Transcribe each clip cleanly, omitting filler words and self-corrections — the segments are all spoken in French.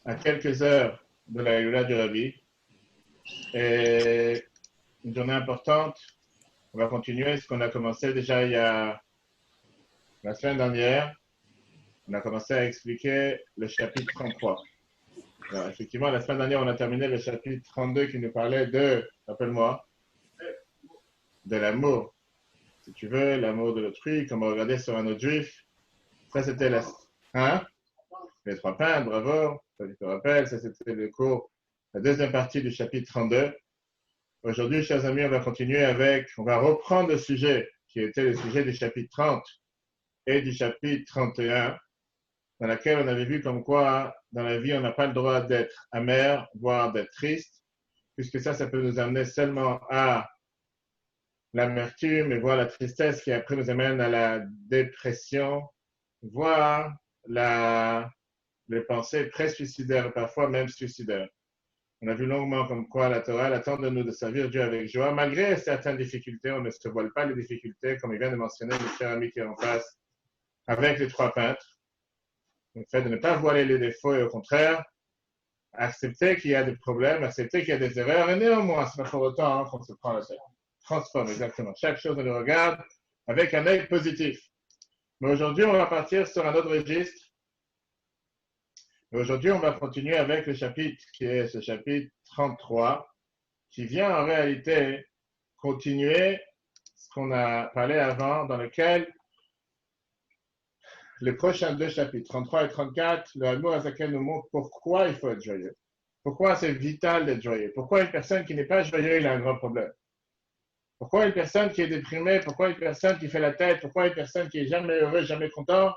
à quelques heures de la Hila du Rabbi. Et une journée importante. On va continuer ce qu'on a commencé déjà il y a la semaine dernière. On a commencé à expliquer le chapitre 33. Alors, effectivement, la semaine dernière, on a terminé le chapitre 32 qui nous parlait de, rappelle-moi, de l'amour. Si tu veux, l'amour de l'autrui, comme on regardait sur un autre juif. Ça, c'était la... Hein? Les trois peintres, bravo. Ça, tu te rappelles, ça, c'était le cours, la deuxième partie du chapitre 32. Aujourd'hui, chers amis, on va reprendre le sujet qui était le sujet du chapitre 30 et du chapitre 31, dans lequel on avait vu comme quoi, dans la vie, on n'a pas le droit d'être amer, voire d'être triste, puisque ça peut nous amener seulement à l'amertume et voire la tristesse qui après nous amène à la dépression, voire les pensées pré-suicidaires, parfois même suicidaires. On a vu longuement comme quoi la Torah attend de nous de servir Dieu avec joie. Malgré certaines difficultés, on ne se voile pas les difficultés, comme il vient de mentionner le cher ami qui est en face, avec les trois peintres. Le fait de ne pas voiler les défauts et au contraire, accepter qu'il y a des problèmes, accepter qu'il y a des erreurs, et néanmoins, ce n'est pas pour autant qu'on se prend la tête. Transforme, exactement. Chaque chose, on le regarde avec un œil positif. Mais aujourd'hui, on va partir sur un autre registre. Et aujourd'hui, on va continuer avec le chapitre qui est ce chapitre 33, qui vient en réalité continuer ce qu'on a parlé avant, dans lequel les prochains deux chapitres, 33 et 34, le Admour Azaken nous montre pourquoi il faut être joyeux. Pourquoi c'est vital d'être joyeux. Pourquoi une personne qui n'est pas joyeuse, il a un grand problème. Pourquoi une personne qui est déprimée, pourquoi une personne qui fait la tête, pourquoi une personne qui est jamais heureuse, jamais content,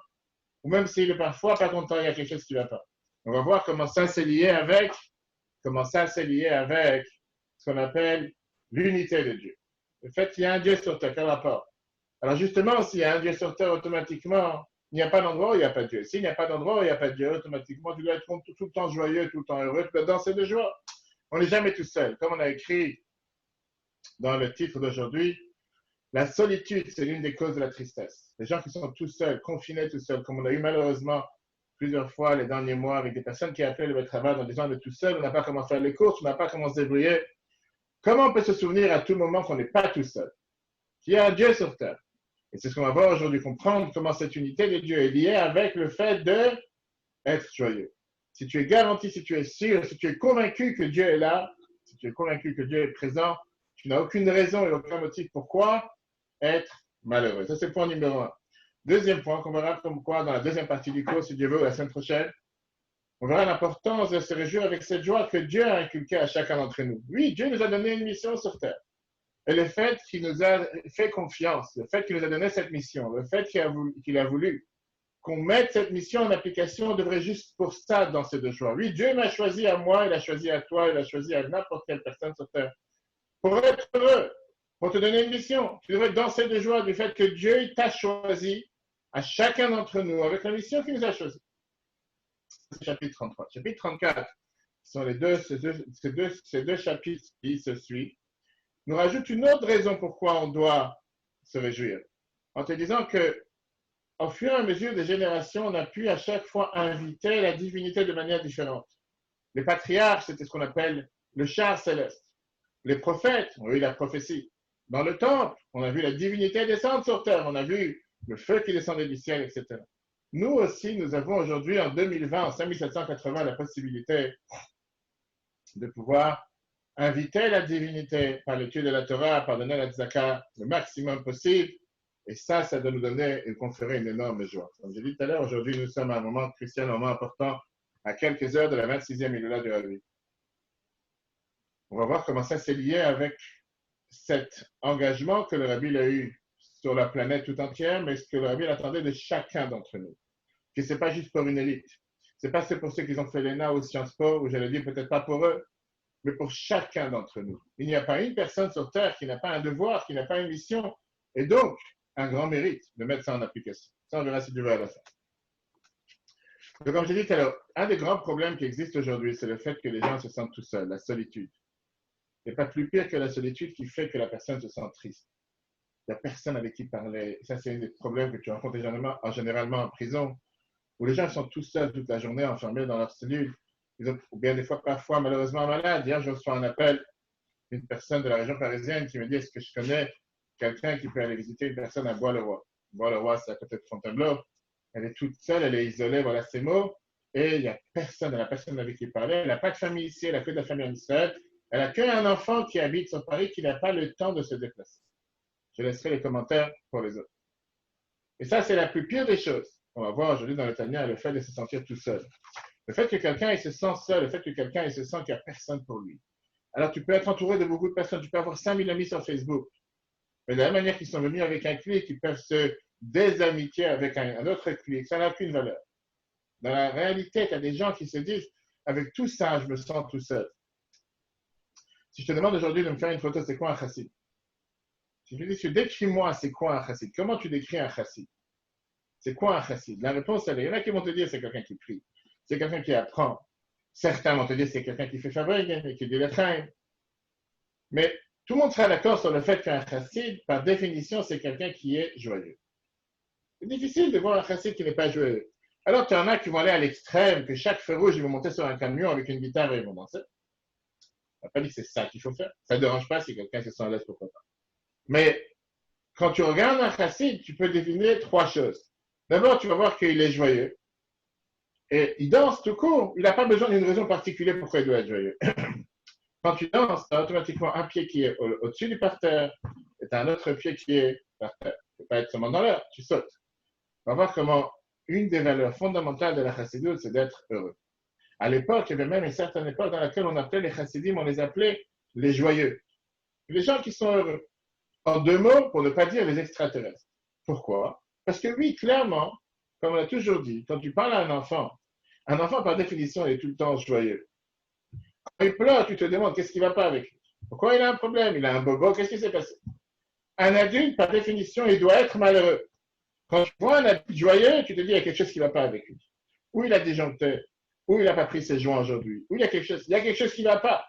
ou même s'il est parfois pas content, il y a quelque chose qui ne va pas. On va voir comment ça c'est lié avec ce qu'on appelle l'unité de Dieu. Le fait qu'il y a un Dieu sur terre, quel rapport? Alors justement, s'il y a un Dieu sur terre, automatiquement, il n'y a pas d'endroit où il n'y a pas de Dieu. S'il n'y a pas d'endroit où il n'y a pas de Dieu, automatiquement, tu dois être tout le temps joyeux, tout le temps heureux, tu dois danser de joie. On n'est jamais tout seul. Comme on a écrit dans le titre d'aujourd'hui, la solitude, c'est l'une des causes de la tristesse. Les gens qui sont tout seuls, confinés tout seuls, comme on a eu malheureusement plusieurs fois les derniers mois avec des personnes qui appelaient le travail en disant on est tout seul, on n'a pas comment faire les courses, on n'a pas comment se débrouiller. Comment on peut se souvenir à tout moment qu'on n'est pas tout seul? Qu'il y a un Dieu sur terre. Et c'est ce qu'on va voir aujourd'hui, comprendre comment cette unité de Dieu est liée avec le fait d'être joyeux. Si tu es garanti, si tu es sûr, si tu es convaincu que Dieu est là, si tu es convaincu que Dieu est présent, tu n'as aucune raison et aucun motif pourquoi être malheureux. Ça, c'est le point numéro 1. Deuxième point qu'on verra comme quoi dans la deuxième partie du cours, si Dieu veut, la semaine prochaine, on verra l'importance de se réjouir avec cette joie que Dieu a inculquée à chacun d'entre nous. Oui, Dieu nous a donné une mission sur terre. Et le fait qu'il nous a fait confiance, le fait qu'il nous a donné cette mission, le fait qu'il a voulu qu'on mette cette mission en application, on devrait juste pour ça danser de joie. Oui, Dieu m'a choisi à moi, il a choisi à toi, il a choisi à n'importe quelle personne sur terre. Pour être heureux, pour te donner une mission, tu devrais danser de joie du fait que Dieu t'a choisi à chacun d'entre nous avec la mission qu'il nous a choisie. C'est chapitre 33. Chapitre 34, ce sont ces deux chapitres qui se suivent, nous rajoutent une autre raison pourquoi on doit se réjouir. En te disant que au fur et à mesure des générations, on a pu à chaque fois inviter la divinité de manière différente. Les patriarches, c'était ce qu'on appelle le char céleste. Les prophètes ont eu la prophétie. Dans le temple, on a vu la divinité descendre sur terre, on a vu le feu qui descendait du ciel, etc. Nous aussi, nous avons aujourd'hui, en 2020, en 5780, la possibilité de pouvoir inviter la divinité par l'étude de la Torah, par donner la tzaka le maximum possible. Et ça doit nous donner et conférer une énorme joie. Comme j'ai dit tout à l'heure, aujourd'hui, nous sommes à un moment crucial, un moment important, à quelques heures de la 26e Iloula du Rabbi. On va voir comment ça s'est lié avec cet engagement que le Rabbi a eu sur la planète tout entière, mais ce que le Rabbi attendait de chacun d'entre nous. Que ce n'est pas juste pour une élite. Ce n'est pas pour ceux qui ont fait l'ENA ou Sciences Po, ou j'allais dire peut-être pas pour eux, mais pour chacun d'entre nous. Il n'y a pas une personne sur Terre qui n'a pas un devoir, qui n'a pas une mission, et donc un grand mérite de mettre ça en application. Ça, on verra si Dieu veut à la fin. Donc, comme j'ai dit tout à l'heure, un des grands problèmes qui existent aujourd'hui, c'est le fait que les gens se sentent tout seuls, la solitude. Il n'y a pas plus pire que la solitude qui fait que la personne se sent triste. Il n'y a personne avec qui parler. Ça, c'est un des problèmes que tu rencontres généralement en prison, où les gens sont tout seuls toute la journée, enfermés dans leur cellule. ou bien des fois, parfois, malheureusement malades. Hier, je reçois un appel d'une personne de la région parisienne qui me dit est-ce que je connais quelqu'un qui peut aller visiter une personne à Bois-le-Roi. Bois-le-Roi, c'est à côté de Fontainebleau. Elle est toute seule, elle est isolée, voilà ses mots. Et il n'y a personne, la personne avec qui il parlait. Elle n'a pas de famille ici, elle a que de la famille en Israël. Elle a qu'un enfant qui habite sur Paris qui n'a pas le temps de se déplacer. Je laisserai les commentaires pour les autres. Et ça, c'est la plus pire des choses. On va voir aujourd'hui dans le Tania le fait de se sentir tout seul. Le fait que quelqu'un il se sent seul, le fait que quelqu'un il se sent qu'il n'y a personne pour lui. Alors, tu peux être entouré de beaucoup de personnes. Tu peux avoir 5000 amis sur Facebook. Mais de la même manière qu'ils sont venus avec un clic, ils peuvent se désamitier avec un autre clic. Ça n'a aucune valeur. Dans la réalité, tu as des gens qui se disent avec tout ça, je me sens tout seul. Si je te demande aujourd'hui de me faire une photo, c'est quoi un chassid? Si je te dis, décris-moi, c'est quoi un chassid? Comment tu décris un chassid? C'est quoi un chassid? La réponse, elle est, il y en a qui vont te dire c'est quelqu'un qui prie, c'est quelqu'un qui apprend. Certains vont te dire c'est quelqu'un qui fait fabrique, qui dit le train. Mais tout le monde sera d'accord sur le fait qu'un chassid, par définition, c'est quelqu'un qui est joyeux. C'est difficile de voir un chassid qui n'est pas joyeux. Alors, tu en as qui vont aller à l'extrême, que chaque feu rouge, ils vont monter sur un camion avec une guitare et ils vont danser. On n'a pas dit que c'est ça qu'il faut faire. Ça ne dérange pas si quelqu'un se sent à l'aise, pourquoi pas. Mais quand tu regardes un chassid, tu peux deviner trois choses. D'abord, tu vas voir qu'il est joyeux. Et il danse tout court. Il n'a pas besoin d'une raison particulière pourquoi il doit être joyeux. Quand tu danses, tu as automatiquement un pied qui est au-dessus du parterre et tu as un autre pied qui est par terre. Tu ne peux pas être seulement dans l'air, tu sautes. On va voir comment une des valeurs fondamentales de la chassidoute, c'est d'être heureux. À l'époque, il y avait même une certaine époque dans laquelle on appelait les chassidim, on les appelait les joyeux. Les gens qui sont heureux. En deux mots, pour ne pas dire les extraterrestres. Pourquoi? Parce que oui, clairement, comme on l'a toujours dit, quand tu parles à un enfant par définition, il est tout le temps joyeux. Quand il pleure, tu te demandes qu'est-ce qui ne va pas avec lui. Pourquoi il a un problème? Il a un bobo, qu'est-ce qui s'est passé? Un adulte, par définition, il doit être malheureux. Quand tu vois un adulte joyeux, tu te dis qu'il y a quelque chose qui ne va pas avec lui. Ou il a disjoncté, ou il n'a pas pris ses joints aujourd'hui, ou il y a quelque chose qui ne va pas.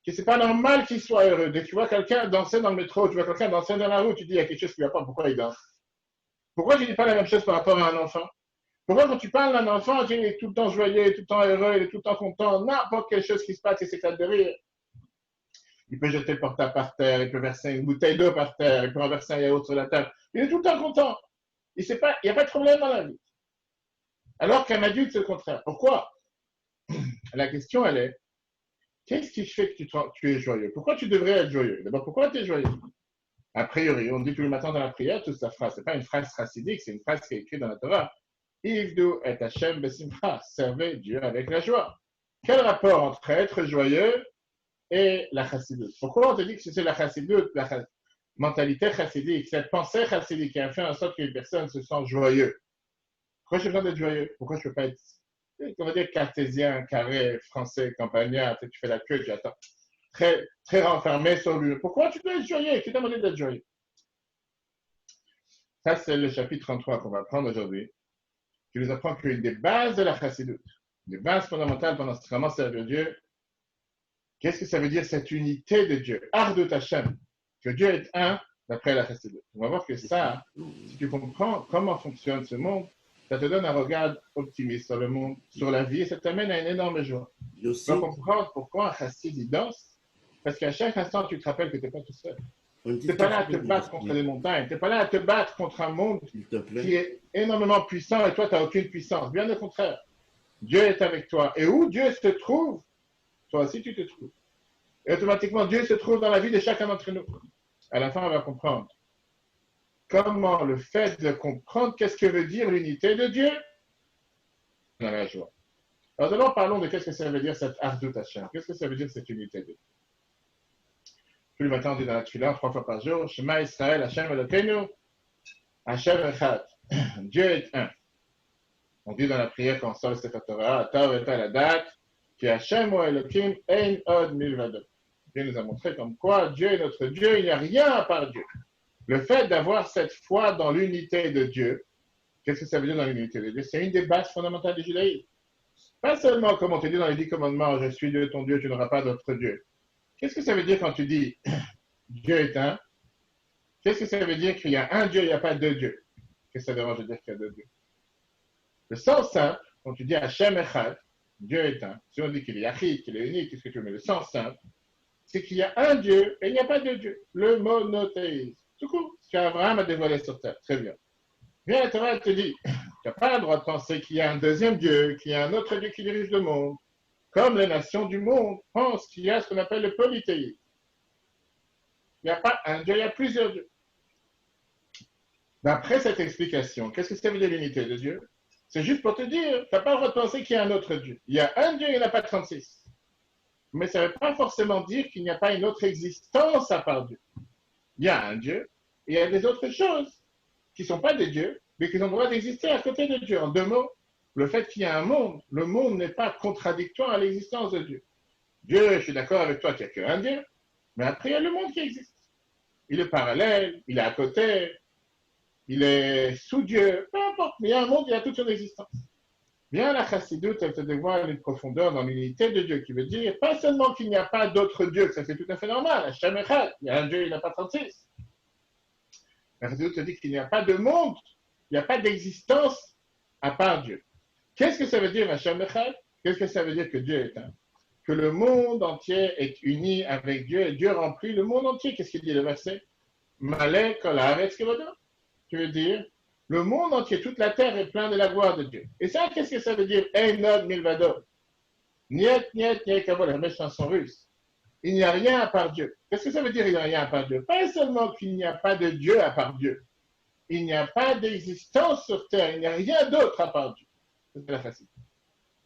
Que c'est pas normal qu'il soit heureux. Dès que tu vois quelqu'un danser dans le métro, tu vois quelqu'un danser dans la rue, tu te dis il y a quelque chose qui ne va pas, pourquoi il danse? Pourquoi tu ne dis pas la même chose par rapport à un enfant? Pourquoi quand tu parles d'un enfant, il est tout le temps joyeux, il est tout le temps heureux, il est tout le temps content, n'importe quelle chose qui se passe, il s'éclate de rire. Il peut jeter le portable par terre, il peut verser une bouteille d'eau par terre, il peut renverser un yaourt sur la table. Il est tout le temps content. Il n'y a pas de problème dans la vie. Alors qu'un adulte, c'est le contraire. Pourquoi? La question, elle est, qu'est-ce qui fait que tu es joyeux? Pourquoi tu devrais être joyeux? D'abord, pourquoi tu es joyeux? A priori, on dit tous les matins dans la prière, toute sa phrase. Ce n'est pas une phrase chassidique, c'est une phrase qui est écrite dans la Torah. Ivdu et Hashem besimcha, servez Dieu avec la joie. Quel rapport entre être joyeux et la chassidoute? Pourquoi on te dit que c'est la chassidoute, la mentalité chassidique, cette pensée chassidique qui a fait en sorte qu'une personne se sente joyeuse? Pourquoi j'ai besoin d'être joyeux? Pourquoi je ne peux pas être, on va dire, cartésien, carré, français, campagnard, tu fais la queue, tu attends. Très, très renfermé sur lui. Pourquoi tu dois être joyeux? Qui t'a demandé d'être joyeux? Ça, c'est le chapitre 33 qu'on va prendre aujourd'hui, qui nous apprend qu'une des bases de la chassidoute, des bases fondamentales pendant ce vraiment servir Dieu, qu'est-ce que ça veut dire cette unité de Dieu? Ardut Hashem, que Dieu est un d'après la chassidoute. On va voir que ça, si tu comprends comment fonctionne ce monde, ça te donne un regard optimiste sur le monde, sur la vie, et ça t'amène à une énorme joie. Tu vas comprendre pourquoi un chassid il danse, parce qu'à chaque instant, tu te rappelles que tu n'es pas tout seul. Tu n'es pas là à te battre contre des montagnes, tu n'es pas là à te battre contre un monde qui est énormément puissant et toi, tu n'as aucune puissance. Bien au contraire, Dieu est avec toi. Et où Dieu se trouve, toi aussi tu te trouves. Et automatiquement, Dieu se trouve dans la vie de chacun d'entre nous. À la fin, on va comprendre comment le fait de comprendre qu'est-ce que veut dire l'unité de Dieu dans la joie. Alors d'abord, parlons de qu'est-ce que ça veut dire cette Ardut Hashem. Qu'est-ce que ça veut dire cette unité de Dieu? Tous les matins, on dit dans la Tefila, 3 fois par jour, Shema Israël, Hashem Elokeinu, Hashem Echad. Dieu est un. On dit dans la prière quand on sort le Sefer Torah, Ata veta la date, qui Hashem ou Elokim, Ein od milvado. Dieu nous a montré comme quoi Dieu est notre Dieu, il n'y a rien à part Dieu. Le fait d'avoir cette foi dans l'unité de Dieu, qu'est-ce que ça veut dire dans l'unité de Dieu? C'est une des bases fondamentales du judaïsme. Pas seulement, comme on te dit dans les 10 commandements, je suis Dieu, ton Dieu, tu n'auras pas d'autre Dieu. Qu'est-ce que ça veut dire quand tu dis Dieu est un? Qu'est-ce que ça veut dire qu'il y a un Dieu, il n'y a pas deux dieux? Qu'est-ce que ça dérange de dire qu'il y a deux dieux? Le sens simple, quand tu dis Hashem Echad, Dieu est un. Si on dit qu'il est Yachid, qu'il est unique, qu'est-ce que tu veux, mais le sens simple, c'est qu'il y a un Dieu et il n'y a pas de Dieu. Le monothéisme. Tout court. Ce qu'Abraham a dévoilé sur terre. Très bien. Bien, la Torah te dit, tu n'as pas le droit de penser qu'il y a un deuxième Dieu, qu'il y a un autre Dieu qui dirige le monde. Comme les nations du monde pensent qu'il y a ce qu'on appelle le polythéisme. Il n'y a pas un Dieu, il y a plusieurs dieux. D'après cette explication, qu'est-ce que ça veut dire l'unité de Dieu? C'est juste pour te dire, tu n'as pas le droit de penser qu'il y a un autre Dieu. Il y a un Dieu, il n'y en a pas 36. Mais ça ne veut pas forcément dire qu'il n'y a pas une autre existence à part Dieu. Il y a un Dieu, et il y a des autres choses qui ne sont pas des dieux, mais qui ont le droit d'exister à côté de Dieu. En deux mots, le fait qu'il y a un monde, le monde n'est pas contradictoire à l'existence de Dieu. Dieu, je suis d'accord avec toi qu'il n'y a qu'un Dieu, mais après, il y a le monde qui existe. Il est parallèle, il est à côté, il est sous Dieu, peu importe, mais il y a un monde, il y a toute son existence. Bien, la chassidoute, elle te dévoile une profondeur dans l'unité de Dieu, qui veut dire pas seulement qu'il n'y a pas d'autres dieux, que ça c'est tout à fait normal, Hashem Echad, il y a un Dieu, il n'a pas 36. La chassidoute te dit qu'il n'y a pas de monde, il n'y a pas d'existence à part Dieu. Qu'est-ce que ça veut dire, Hashem Echad? Qu'est-ce que ça veut dire que Dieu est un? Que le monde entier est uni avec Dieu et Dieu remplit le monde entier. Qu'est-ce qu'il dit le verset? Malé kol haaretz kevodo. Tu veux dire, le monde entier, toute la terre est pleine de la gloire de Dieu. Et ça, qu'est-ce que ça veut dire? Einod milvado. Niet, niet, niet kavod, la chanson russe. Il n'y a rien à part Dieu. Qu'est-ce que ça veut dire il n'y a rien à part Dieu? Pas seulement qu'il n'y a pas de Dieu à part Dieu. Il n'y a pas d'existence sur terre. Il n'y a rien d'autre à part Dieu. C'est la facile.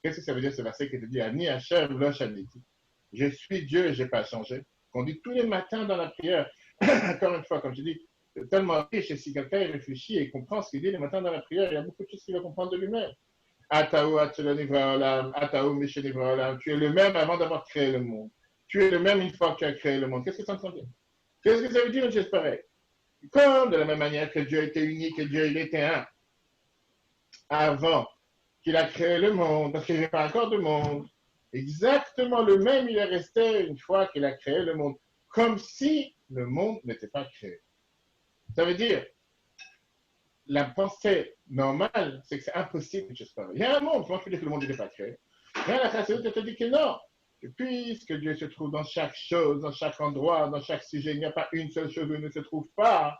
Qu'est-ce que ça veut dire ce verset qui te dit Ani Hashem lo shaniti. Je suis Dieu et je n'ai pas changé. Qu'on dit tous les matins dans la prière. Encore une fois, comme je dis, c'est tellement riche et si quelqu'un réfléchit et comprend ce qu'il dit les matins dans la prière, il y a beaucoup de choses qu'il va comprendre de lui-même. Ataou atzelonivra olam, Ataou mishenivra olam. Tu es le même avant d'avoir créé le monde. Tu es le même une fois que tu as créé le monde. Qu'est-ce que ça veut dire? Qu'est-ce que ça veut dire une chose pareille? Comme de la même manière que Dieu était unique et Dieu il était un avant qu'il a créé le monde, parce qu'il n'y avait pas encore de monde. Exactement le même il est resté une fois qu'il a créé le monde, comme si le monde n'était pas créé. Ça veut dire, la pensée normale, c'est que c'est impossible une chose pareille. Il y a un monde, comment tu dis que le monde n'était pas créé? Là, la chassidoute te dit que non. Et puisque Dieu se trouve dans chaque chose, dans chaque endroit, dans chaque sujet, il n'y a pas une seule chose où il ne se trouve pas,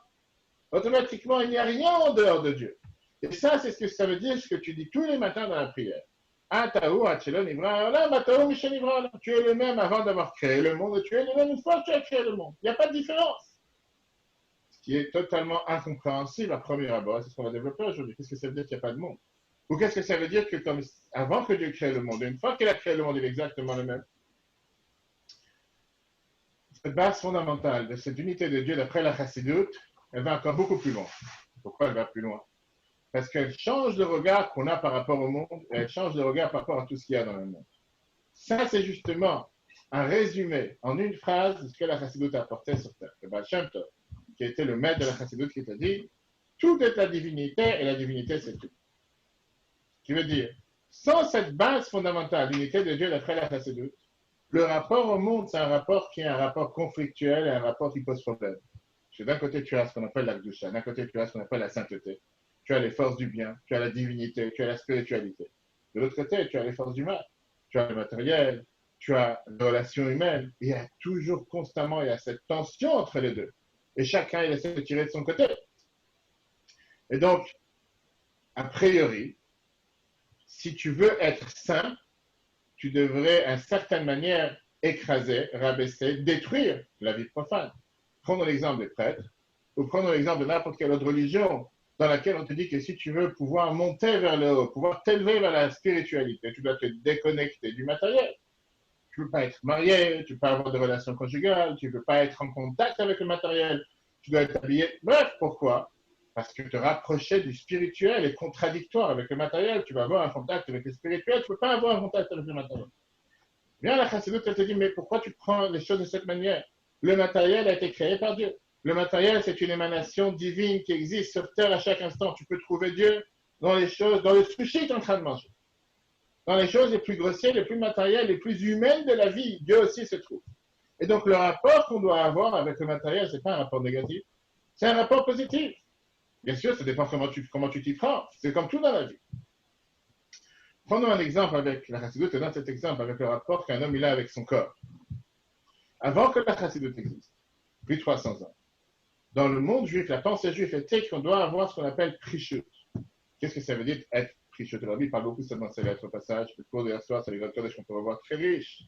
automatiquement, il n'y a rien en dehors de Dieu. Et ça, c'est ce que ça veut dire, ce que tu dis tous les matins dans la prière. Ataou, Atchelon, Ivra, Olam, Ataou, Michel, Ivra, Olam. Tu es le même avant d'avoir créé le monde et tu es le même une fois que tu as créé le monde. Il n'y a pas de différence. Ce qui est totalement incompréhensible à premier abord, c'est ce qu'on va développer aujourd'hui. Qu'est-ce que ça veut dire qu'il n'y a pas de monde? Ou qu'est-ce que ça veut dire que comme avant que Dieu crée le monde, et une fois qu'il a créé le monde, il est exactement le même? Cette base fondamentale de cette unité de Dieu d'après la chassidoute, elle va encore beaucoup plus loin. Pourquoi elle va plus loin? Parce qu'elle change le regard qu'on a par rapport au monde et elle change le regard par rapport à tout ce qu'il y a dans le monde. Ça, c'est justement un résumé en une phrase de ce que la chassidoute a apporté sur terre. Le Baal Shem Tov, qui était le maître de la chassidoute, qui t'a dit tout est la divinité et la divinité, c'est tout. Qui veut dire, sans cette base fondamentale, l'unité de Dieu d'après la chassidoute, le rapport au monde, c'est un rapport qui est un rapport conflictuel et un rapport qui pose problème. Parce que d'un côté, tu as ce qu'on appelle la Kedusha, d'un côté, tu as ce qu'on appelle la sainteté. Tu as les forces du bien, tu as la divinité, tu as la spiritualité. De l'autre côté, tu as les forces du mal, tu as le matériel, tu as les relations humaines. Et il y a toujours constamment, il y a cette tension entre les deux. Et chacun, il essaie de tirer de son côté. Et donc, a priori, si tu veux être saint, tu devrais, d'une certaine manière, écraser, rabaisser, détruire la vie profane. Prenons l'exemple des prêtres, ou prenons l'exemple de n'importe quelle autre religion, dans laquelle on te dit que si tu veux pouvoir monter vers le haut, pouvoir t'élever vers la spiritualité, tu dois te déconnecter du matériel. Tu ne peux pas être marié, tu ne peux pas avoir de relations conjugales, tu ne peux pas être en contact avec le matériel, tu dois être habillé. Bref, pourquoi? Parce que te rapprocher du spirituel est contradictoire avec le matériel. Tu vas avoir un contact avec le spirituel, tu ne peux pas avoir un contact avec le matériel. Bien, la chassidoute, elle te dit, mais pourquoi tu prends les choses de cette manière? Le matériel a été créé par Dieu. Le matériel, c'est une émanation divine qui existe sur terre à chaque instant. Tu peux trouver Dieu dans les choses, dans le sushi que tu es en train de manger. Dans les choses les plus grossières, les plus matérielles, les plus humaines de la vie, Dieu aussi se trouve. Et donc, le rapport qu'on doit avoir avec le matériel, ce n'est pas un rapport négatif, c'est un rapport positif. Bien sûr, ça dépend comment tu t'y prends. C'est comme tout dans la vie. Prenons un exemple avec la chassidoute, et dans cet exemple, avec le rapport qu'un homme il a avec son corps. Avant que la chassidoute existe, plus de 300 ans, dans le monde juif, la pensée juive était qu'on doit avoir ce qu'on appelle prichut. Qu'est-ce que ça veut dire être prichut? Aujourd'hui, il parle beaucoup seulement de ces lettres au passage. Le cours d'hier soir, c'est les auteurs qu'on peut revoir très riches.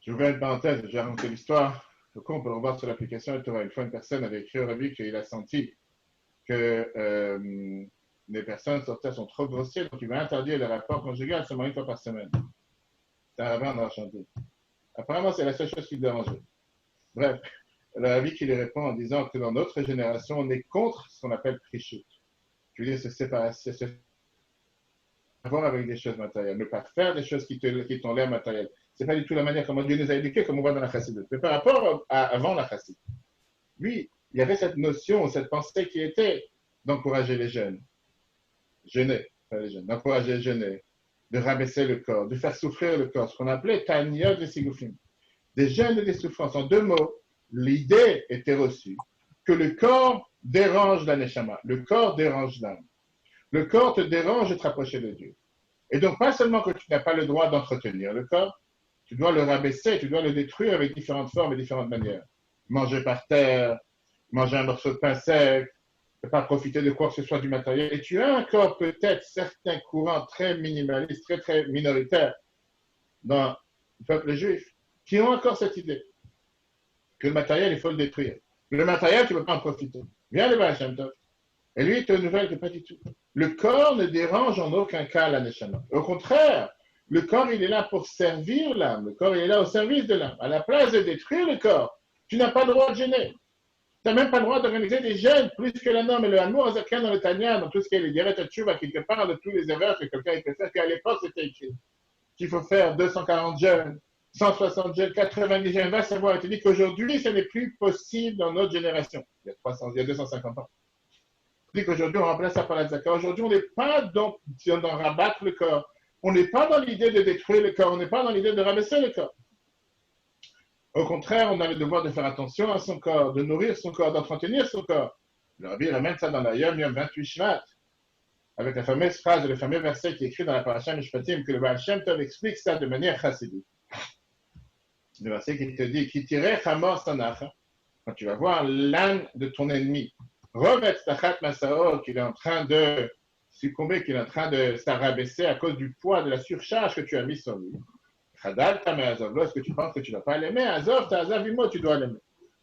J'ai ouvert une parenthèse, j'ai raconté l'histoire. Le cours, on peut le revoir sur l'application. Une fois, une personne avait écrit au rabbi qu'il a senti que les personnes sur Terre sont trop grossières, donc il va interdire le rapport conjugal seulement une fois par semaine. C'est un rabbin dans la chantier. Apparemment, c'est la seule chose qui le dérangeait. Bref, le rabbi qui lui répond en disant que dans notre génération, on est contre ce qu'on appelle prichut. Je veux dire, se séparer, se avoir avec des choses matérielles, ne pas faire des choses qui t'ont l'air matérielles. Ce n'est pas du tout la manière comment Dieu nous a éduqués, comme on voit dans la chassidoute. Mais par rapport à avant la chassidoute, lui, il y avait cette notion, cette pensée qui était d'encourager les jeunes, jeûner, pas les jeunes, d'encourager les jeûner, de rabaisser le corps, de faire souffrir le corps, ce qu'on appelait Taniot de Sigoufim. Des jeûnes et des souffrances. En deux mots, l'idée était reçue que le corps dérange la neshama, le corps dérange l'âme. Le corps te dérange de te rapprocher de Dieu. Et donc, pas seulement que tu n'as pas le droit d'entretenir le corps, tu dois le rabaisser, tu dois le détruire avec différentes formes et différentes manières. Manger par terre, manger un morceau de pain sec, ne pas profiter de quoi que ce soit du matériel. Et tu as encore peut-être certains courants très minimalistes, très, très minoritaires dans le peuple juif qui ont encore cette idée que le matériel, il faut le détruire. Le matériel, tu ne peux pas en profiter. Viens le Baal Shem Tov. Et lui, il te nouvelle que pas du tout. Le corps ne dérange en aucun cas la neshama. Au contraire, le corps, il est là pour servir l'âme. Le corps, il est là au service de l'âme. À la place de détruire le corps, tu n'as pas le droit de gêner. Tu n'as même pas le droit d'organiser des jeûnes plus que la norme. Et le Hamour Azaken dans le Tanya, dans tout ce qui est les Diret Tchouva, qui te parle de tous les erreurs que quelqu'un peut faire, qu'à l'époque, c'était écrit qu'il faut faire 240 jeûnes, 160 jeûnes, 90 jeûnes. Va savoir, il te dit qu'aujourd'hui, ce n'est plus possible dans notre génération. Il y a 250 ans. Il dit qu'aujourd'hui, on remplace ça par la Zaka. Aujourd'hui, on n'est pas dans rabattre le corps. On n'est pas dans l'idée de détruire le corps. On n'est pas dans l'idée de rabaisser le corps. Au contraire, on a le devoir de faire attention à son corps, de nourrir son corps, d'entretenir son corps. Le Rabbi ramène ça dans la Yom 28 Shvat, avec la fameuse phrase, le fameux verset qui est écrit dans la Parasha Mishpatim, que le Baal Shem Tov explique ça de manière chassidique. Le verset qui te dit, qui tirait Chamor Sanach, quand tu vas voir l'âne de ton ennemi, Rovet Tachat Masaor, qu'il est en train de succomber, qu'il est en train de s'arabaisser à cause du poids, de la surcharge que tu as mis sur lui. Chadal Tamé Azov, est-ce que tu penses que tu ne vas pas l'aimer? Azov, ta Azov, Imo, tu dois l'aimer.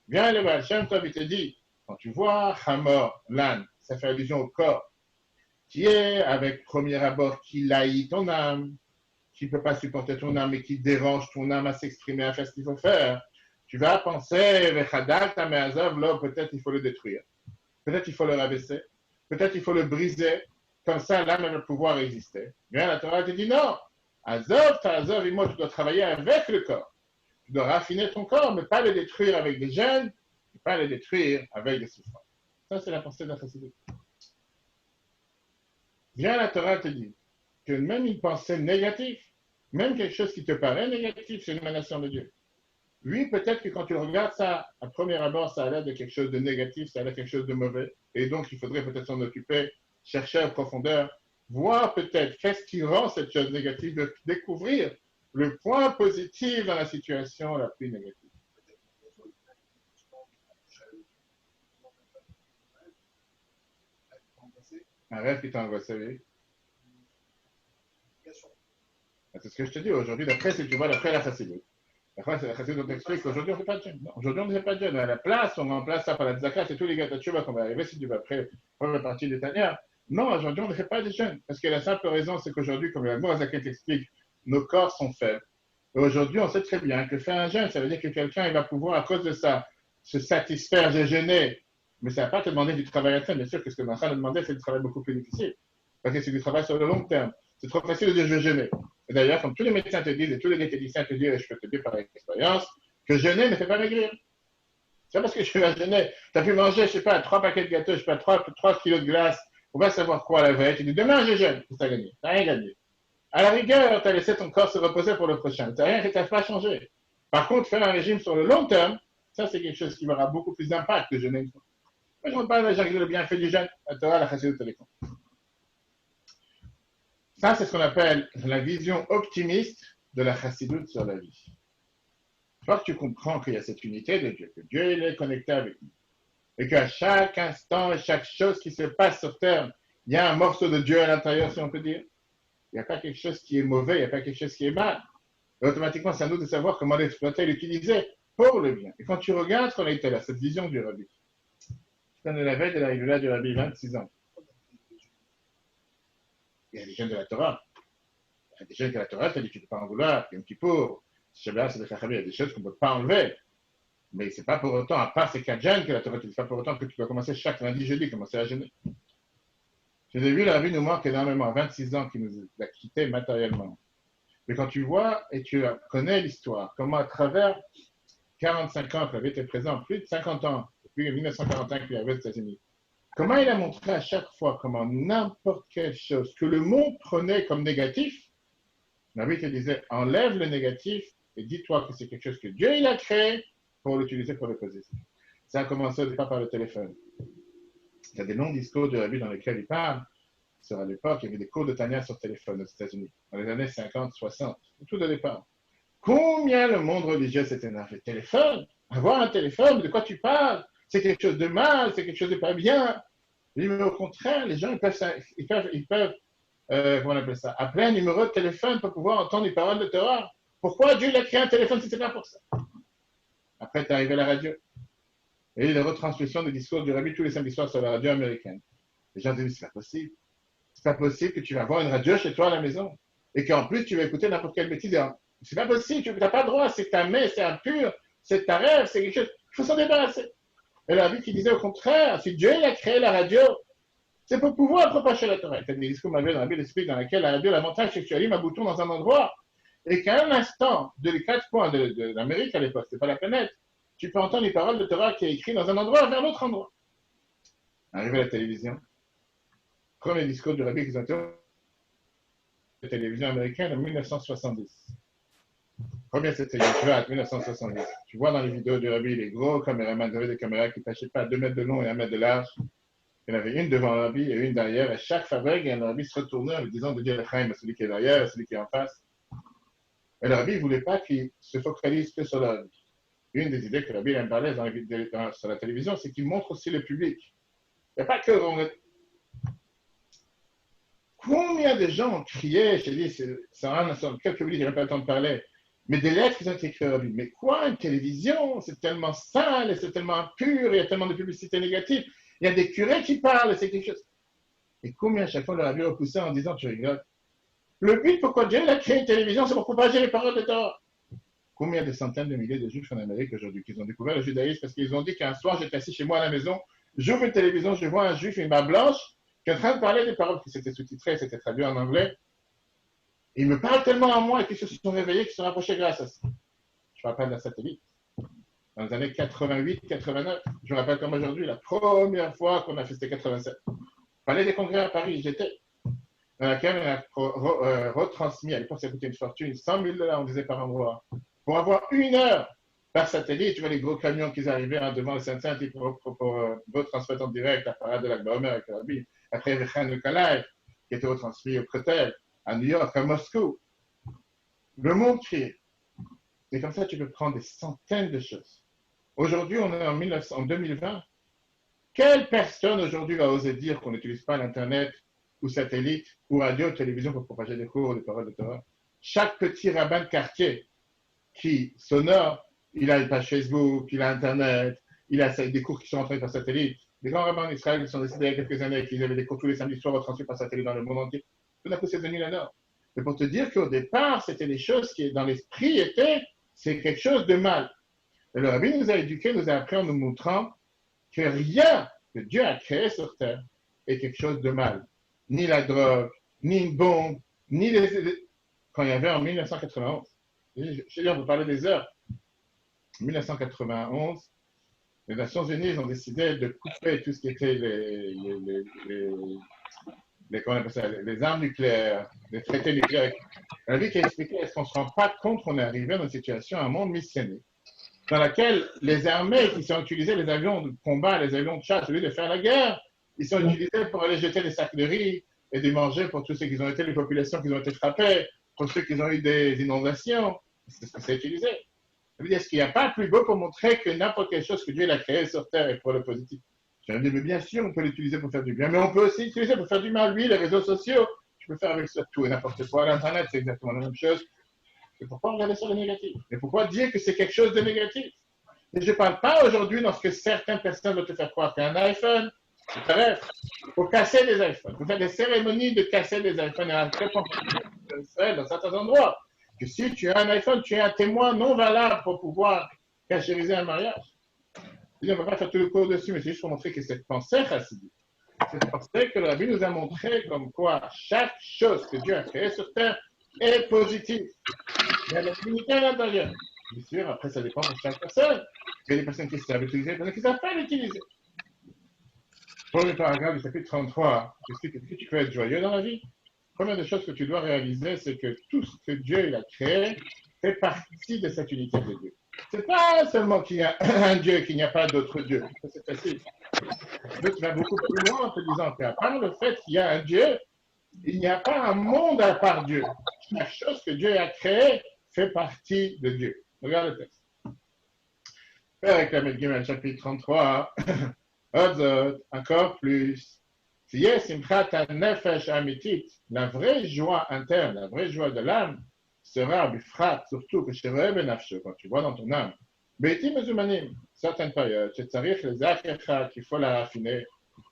Viens le Baal Shem Tov, il te dit, quand tu vois Chamor, l'âne, ça fait allusion au corps, qui est avec premier abord, qui laït ton âme, qui ne peut pas supporter ton âme et qui dérange ton âme à s'exprimer, à faire ce qu'il faut faire. Tu vas penser, Chadal Tamé Azov, là, peut-être il faut le détruire. Peut-être il faut le rabaisser. Peut-être il faut le briser. Comme ça, l'âme va pouvoir exister. Bien, la Torah te dit non. Azov, ta Azov, et moi, tu dois travailler avec le corps. Tu dois raffiner ton corps, mais pas le détruire avec des gènes, et pas le détruire avec des souffrances. Ça, c'est la pensée de la chassidoute. Bien, la Torah te dit que même une pensée négative, même quelque chose qui te paraît négatif, c'est une émanation de Dieu. Oui, peut-être que quand tu regardes ça, à premier abord, ça a l'air de quelque chose de négatif, ça a l'air de quelque chose de mauvais. Et donc, il faudrait peut-être s'en occuper, chercher en profondeur, voir peut-être qu'est-ce qui rend cette chose négative, de découvrir le point positif dans la situation la plus négative. Un rêve qui t'a angoissé, oui. C'est ce que je te dis aujourd'hui, d'après, si tu vois, d'après la chassidoute. La chassidoute t'explique qu'aujourd'hui, on ne fait pas de jeûne. Aujourd'hui, on ne fait pas de jeûne. À la place, on remplace ça par la tzaka, c'est tous les gars de Tchouva qu'on va arriver, si tu vas après, première partie des Tania. Non, aujourd'hui, on ne fait pas de jeûne. Parce que la simple raison, c'est qu'aujourd'hui, comme la Mourazaké t'explique, nos corps sont faibles. Et aujourd'hui, on sait très bien que faire un jeûne, ça veut dire que quelqu'un, il va pouvoir, à cause de ça, se satisfaire, j'ai jeûné. Mais ça ne va pas te demander du travail à faire. Bien sûr que ce que Martin a demandé, c'est du travail beaucoup plus difficile. Parce que c'est du travail sur le long terme. C'est trop facile de dire je vais jeûner. Et d'ailleurs, comme tous les médecins te disent, et tous les diététiciens te disent, et je peux te dire par expérience, que jeûner ne fait pas maigrir. C'est parce que tu vas jeûner. Tu as pu manger, je ne sais pas, 3 paquets de gâteaux, je ne sais pas, 3 kilos de glace. On va savoir quoi la veille. Tu dis, demain je jeûne. Tu as gagné. Tu n'as rien gagné. À la rigueur, tu as laissé ton corps se reposer pour le prochain. Tu n'as rien, tu n'as pas changé. Par contre, faire un régime sur le long terme, ça c'est quelque chose qui aura beaucoup plus d'impact que jeûner une fois. Moi, je ne parle pas de le bienfait du jeûne. La Torah, la chassidoute, téléphone. Ça, c'est ce qu'on appelle la vision optimiste de la chassidoute sur la vie. Une fois que tu comprends qu'il y a cette unité de Dieu, que Dieu il est connecté avec nous, et qu'à chaque instant et chaque chose qui se passe sur Terre, il y a un morceau de Dieu à l'intérieur, si on peut dire. Il n'y a pas quelque chose qui est mauvais, il n'y a pas quelque chose qui est mal. Et automatiquement, c'est à nous de savoir comment l'exploiter et l'utiliser pour le bien. Et quand tu regardes qu'on a été là, cette vision du Rabbi, c'est la veille de la Hillula du Rabbi, 26 ans. Il y a des jeunes de la Torah. Il y a des jeunes de la Torah, c'est-à-dire que tu ne peux pas en vouloir, il y a un petit peu, c'est le Chachamim, il y a des choses qu'on ne peut pas enlever. Mais ce n'est pas pour autant, à part ces 4 jeunes, que la Torah, ce n'est pas pour autant que tu dois commencer chaque lundi, jeudi, commencer à jeûner. Je l'ai vu, la vie nous manque énormément, 26 ans qui nous a quittés matériellement. Mais quand tu vois et tu connais l'histoire, comment à travers 45 ans qu'il avait été présent, plus de 50 ans, depuis 1941 qu'il avait aux États-Unis, comment il a montré à chaque fois comment n'importe quelle chose que le monde prenait comme négatif, Nabi te disait, enlève le négatif et dis-toi que c'est quelque chose que Dieu il a créé pour l'utiliser pour le positif. Ça a commencé au départ par le téléphone. Il y a des longs discours de Rabbi dans lesquels il parle. À l'époque, il y avait des cours de Tania sur téléphone aux États-Unis, dans les années 50, 60, tout au départ. Combien le monde religieux s'est énervé? Téléphone? Avoir un téléphone, de quoi tu parles? C'est quelque chose de mal, c'est quelque chose de pas bien. Mais au contraire, les gens, ils peuvent comment on appelle ça, appeler un numéro de téléphone pour pouvoir entendre les paroles de Torah. Pourquoi Dieu a créé un téléphone si ce n'est pas pour ça? Après, tu es arrivé à la radio. Et les retransmissions des discours du Rabbi tous les samedis soirs sur la radio américaine. Les gens disent, c'est pas possible. C'est pas possible que tu vas avoir une radio chez toi à la maison et qu'en plus tu vas écouter n'importe quelle bêtise. C'est pas possible, tu n'as pas le droit, c'est ta main, c'est impur, c'est ta rêve, c'est quelque chose. Il faut s'en débarrasser. Et la vie qui disait au contraire, si Dieu il a créé la radio, c'est pour pouvoir propager la Torah. Il y a des discours dans la Bible explique dans laquelle la radio, l'avantage c'est que tu allumes un bouton dans un endroit et qu'à un instant de les 4 coins de l'Amérique à l'époque, c'est pas la planète, tu peux entendre les paroles de Torah qui est écrites dans un endroit vers l'autre endroit. Arrivé à la télévision. Premier discours du Rabbi qui ont été la télévision américaine en 1970. Combien c'était? 1970. Tu vois dans les vidéos du Rabbi, les gros caméramans, avaient des caméras qui ne passaient pas 2 mètres de long et 1 mètre de large. Il y en avait une devant le Rabbi et une derrière. Et chaque fabrique, le Rabbi se retournait en lui disant de dire le Chaim à celui qui est derrière, à celui qui est en face. Et le Rabbi ne voulait pas qu'il se focalise que sur le Rabbi. Une des idées que le Rabbi aime parler sur la télévision, c'est qu'il montre aussi le public. Il n'y a pas que combien de gens ont crié, je dis, c'est quelques minutes, j'ai même pas le temps de parler, mais des lettres qui ont été écrites à lui. Mais quoi, une télévision, c'est tellement sale, et c'est tellement impur, il y a tellement de publicité négative, il y a des curés qui parlent, c'est quelque chose. Et combien à chaque fois le Rabbi repoussait en disant, tu rigoles. Le but, pourquoi Dieu a créé une télévision, c'est pour propager les paroles de Torah. Combien de centaines de milliers de juifs en Amérique aujourd'hui qui ont découvert le judaïsme parce qu'ils ont dit qu'un soir, j'étais assis chez moi à la maison, j'ouvre une télévision, je vois un juif, une barbe blanche, qui est en train de parler des paroles qui s'étaient sous-titrées, c'était traduit en anglais. Ils me parlent tellement à moi et qu'ils se sont réveillés, qu'ils se sont rapprochés grâce à ça. Je me rappelle d'un satellite. Dans les années 88, 89, je me rappelle comme aujourd'hui, la première fois qu'on a fait, c'était 87. Palais des Congrès à Paris, j'étais. Dans laquelle on a retransmis, à l'époque ça coûtait une fortune, 100 000 $, on disait par endroit. Pour avoir 1 heure par satellite, tu vois les gros camions qui arrivaient devant le Saint-Saint pour retransmettre en direct la parade de l'Akba Omer avec la Bible. Après, il y avait Khan Kalaï, qui était retransmis au Kretel, à New York, à Moscou. Le monde criait. Et comme ça, tu peux prendre des centaines de choses. Aujourd'hui, on est en 2020. Quelle personne aujourd'hui va oser dire qu'on n'utilise pas l'Internet ou satellite ou radio ou télévision pour propager des cours, des paroles de Torah? Chaque petit rabbin de quartier qui s'honore, il a une page Facebook, il a Internet, il a des cours qui sont entrés par satellite. Les grands rabbins d'Israël qui sont décidés il y a quelques années qu'ils avaient des cours tous les samedis soirs retransmis par satellite dans le monde entier. Tout d'un coup, c'est devenu la norme. Mais pour te dire qu'au départ, c'était des choses qui, dans l'esprit, c'est quelque chose de mal. Et le Rabbi nous a éduqués, nous a appris en nous montrant que rien que Dieu a créé sur terre est quelque chose de mal. Ni la drogue, ni une bombe, ni quand il y avait en 1991. Je dis, on peut parler des heures. En 1991, les Nations Unies ont décidé de couper tout ce qui était les armes nucléaires, les traités nucléaires. La vie qui a expliqué, est-ce qu'on ne se rend pas compte qu'on est arrivé dans une situation, un monde missionné, dans laquelle les armées qui sont utilisées, les avions de combat, les avions de chasse, au lieu de faire la guerre, ils sont utilisés pour aller jeter des sacs de riz, et de manger pour tous ceux qui ont été, les populations qui ont été frappées, pour ceux qui ont eu des inondations. C'est ce que c'est utilisé. Ça veut dire, est-ce qu'il n'y a pas plus beau pour montrer que n'importe quelle chose que Dieu a créée sur terre est pour le positif? Je vais dire, mais bien sûr, on peut l'utiliser pour faire du bien, mais on peut aussi l'utiliser pour faire du mal. Oui, les réseaux sociaux, tu peux faire avec ça tout et n'importe quoi. L'Internet, c'est exactement la même chose. Et pourquoi regarder sur le négatif? Et pourquoi dire que c'est quelque chose de négatif? Et je ne parle pas aujourd'hui lorsque certaines personnes veulent te faire croire qu'un iPhone, c'est bref, il faut casser des iPhones. Il faut faire des cérémonies de casser des iPhones. Il y a un très bon dans certains endroits. Que si tu as un iPhone, tu es un témoin non valable pour pouvoir cachériser un mariage. On ne va pas faire tout le cours dessus, mais c'est juste pour montrer que cette pensée chassidique, cette pensée que le Rabbi nous a montré comme quoi chaque chose que Dieu a créée sur terre est positive. Il y a la divinité à l'intérieur. Bien sûr, après, ça dépend de chaque personne. Il y a des personnes qui savent l'utiliser, des personnes qui ne savent pas l'utiliser. Premier paragraphe du chapitre 33 explique que tu peux être joyeux dans la vie. Première des choses que tu dois réaliser, c'est que tout ce que Dieu a créé fait partie de cette unité de Dieu. Ce n'est pas seulement qu'il y a un Dieu, qu'il n'y a pas d'autre Dieu. Ça, c'est facile. Dieu va beaucoup plus loin en te disant qu'à part le fait qu'il y a un Dieu, il n'y a pas un monde à part Dieu. Chaque chose que Dieu a créée fait partie de Dieu. Regarde le texte. Père Kamel Gimel, chapitre 33. Encore plus. La vraie joie interne, la vraie joie de l'âme sera bifrat, surtout que quand tu vois dans ton âme. Certaines périodes, qu'il faut la raffiner,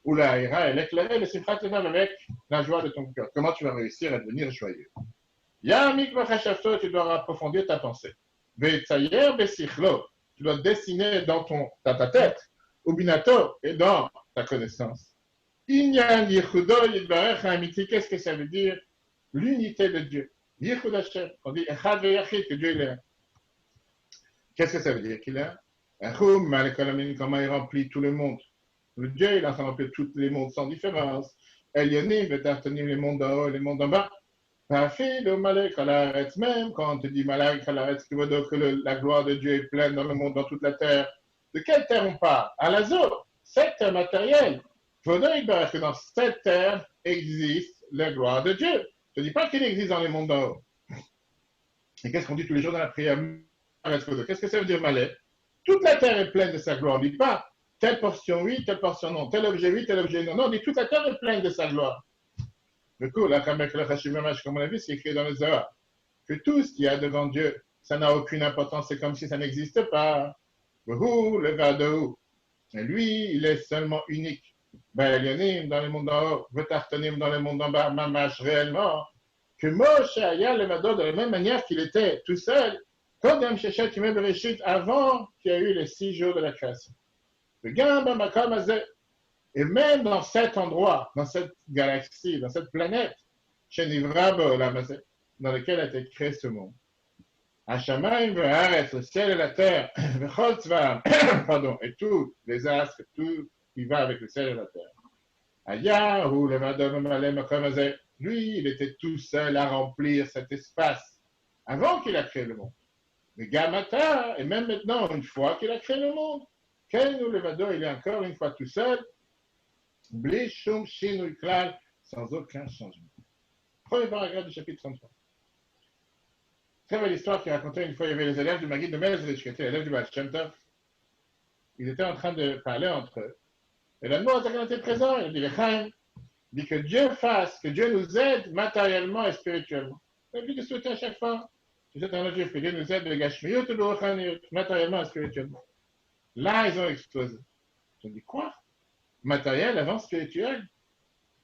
ou la ira et l'éclairer, le simchat avec la joie de ton cœur. Comment tu vas réussir à devenir joyeux? Tu dois approfondir ta pensée. Tu dois dessiner dans ta tête, ou binato, et dans ta connaissance. Qu'est-ce que ça veut dire? L'unité de Dieu. Yichud Hashem. On dit Echad ve'yachid, que Dieu il est. Qu'est-ce que ça veut dire qu'il est? Comment il remplit tout le monde. Le Dieu, il a rempli tous les mondes sans différence. Elyonim, Vetartanim, les mondes en haut et les mondes en bas. Même quand on te dit Malak Halaretz, qui veut dire que la gloire de Dieu est pleine dans le monde, dans toute la terre. De quelle terre on parle? À l'azur, cette terre matérielle. Il faudrait que dans cette terre existe la gloire de Dieu. Je ne dis pas qu'il existe dans les mondes d'en haut. Et qu'est-ce qu'on dit tous les jours dans la prière? Qu'est-ce que ça veut dire Malek? Toute la terre est pleine de sa gloire. On ne dit pas telle portion oui, telle portion non, tel objet oui, tel objet non. Non, on dit toute la terre est pleine de sa gloire. Du coup, là, comme on a vu, c'est écrit dans le Zohar, que tout ce qu'il y a devant Dieu, ça n'a aucune importance, c'est comme si ça n'existe pas. Le Vadou. Et lui, il est seulement unique. Elyonim dans le monde en haut, Vetartanim dans le monde en bas, Mamash réellement, que Moshe Aya le Vado de la même manière qu'il était tout seul, Kodem Shechet Yimei Bereshit, avant qu'il y ait eu les 6 jours de la création. Le Gamba Makom Azeh. Et même dans cet endroit, dans cette galaxie, dans cette planète, chez Nivrabo, dans lequel a été créé ce monde. Hashamaim ve'aretz, le ciel et la terre, v'chol tzvaam, pardon, et tous les astres, tout qui va avec le ciel et la terre. Ayahu, le vadom malem comme lui, il était tout seul à remplir cet espace avant qu'il a créé le monde. Mais Gamata, et même maintenant, une fois qu'il a créé le monde, Ken ou le vado, il est encore une fois tout seul, Bli shum shinui klal, sans aucun changement. Premier paragraphe du chapitre 33. Très belle histoire qui racontait une fois, il y avait les élèves du Maguid de Melz, les élèves du Baal Shem Tov. Ils étaient en train de parler entre eux. Et l'Admour était présent, il dit, Lechaim, dit que Dieu fasse, que Dieu nous aide matériellement et spirituellement. Il a dit de souhaiter à chaque fois, je souhaite à notre Dieu, que Dieu nous aide de Gashmiyot et de matériellement et spirituellement. Là, ils ont explosé. Je dis, quoi? Matériel avant spirituel?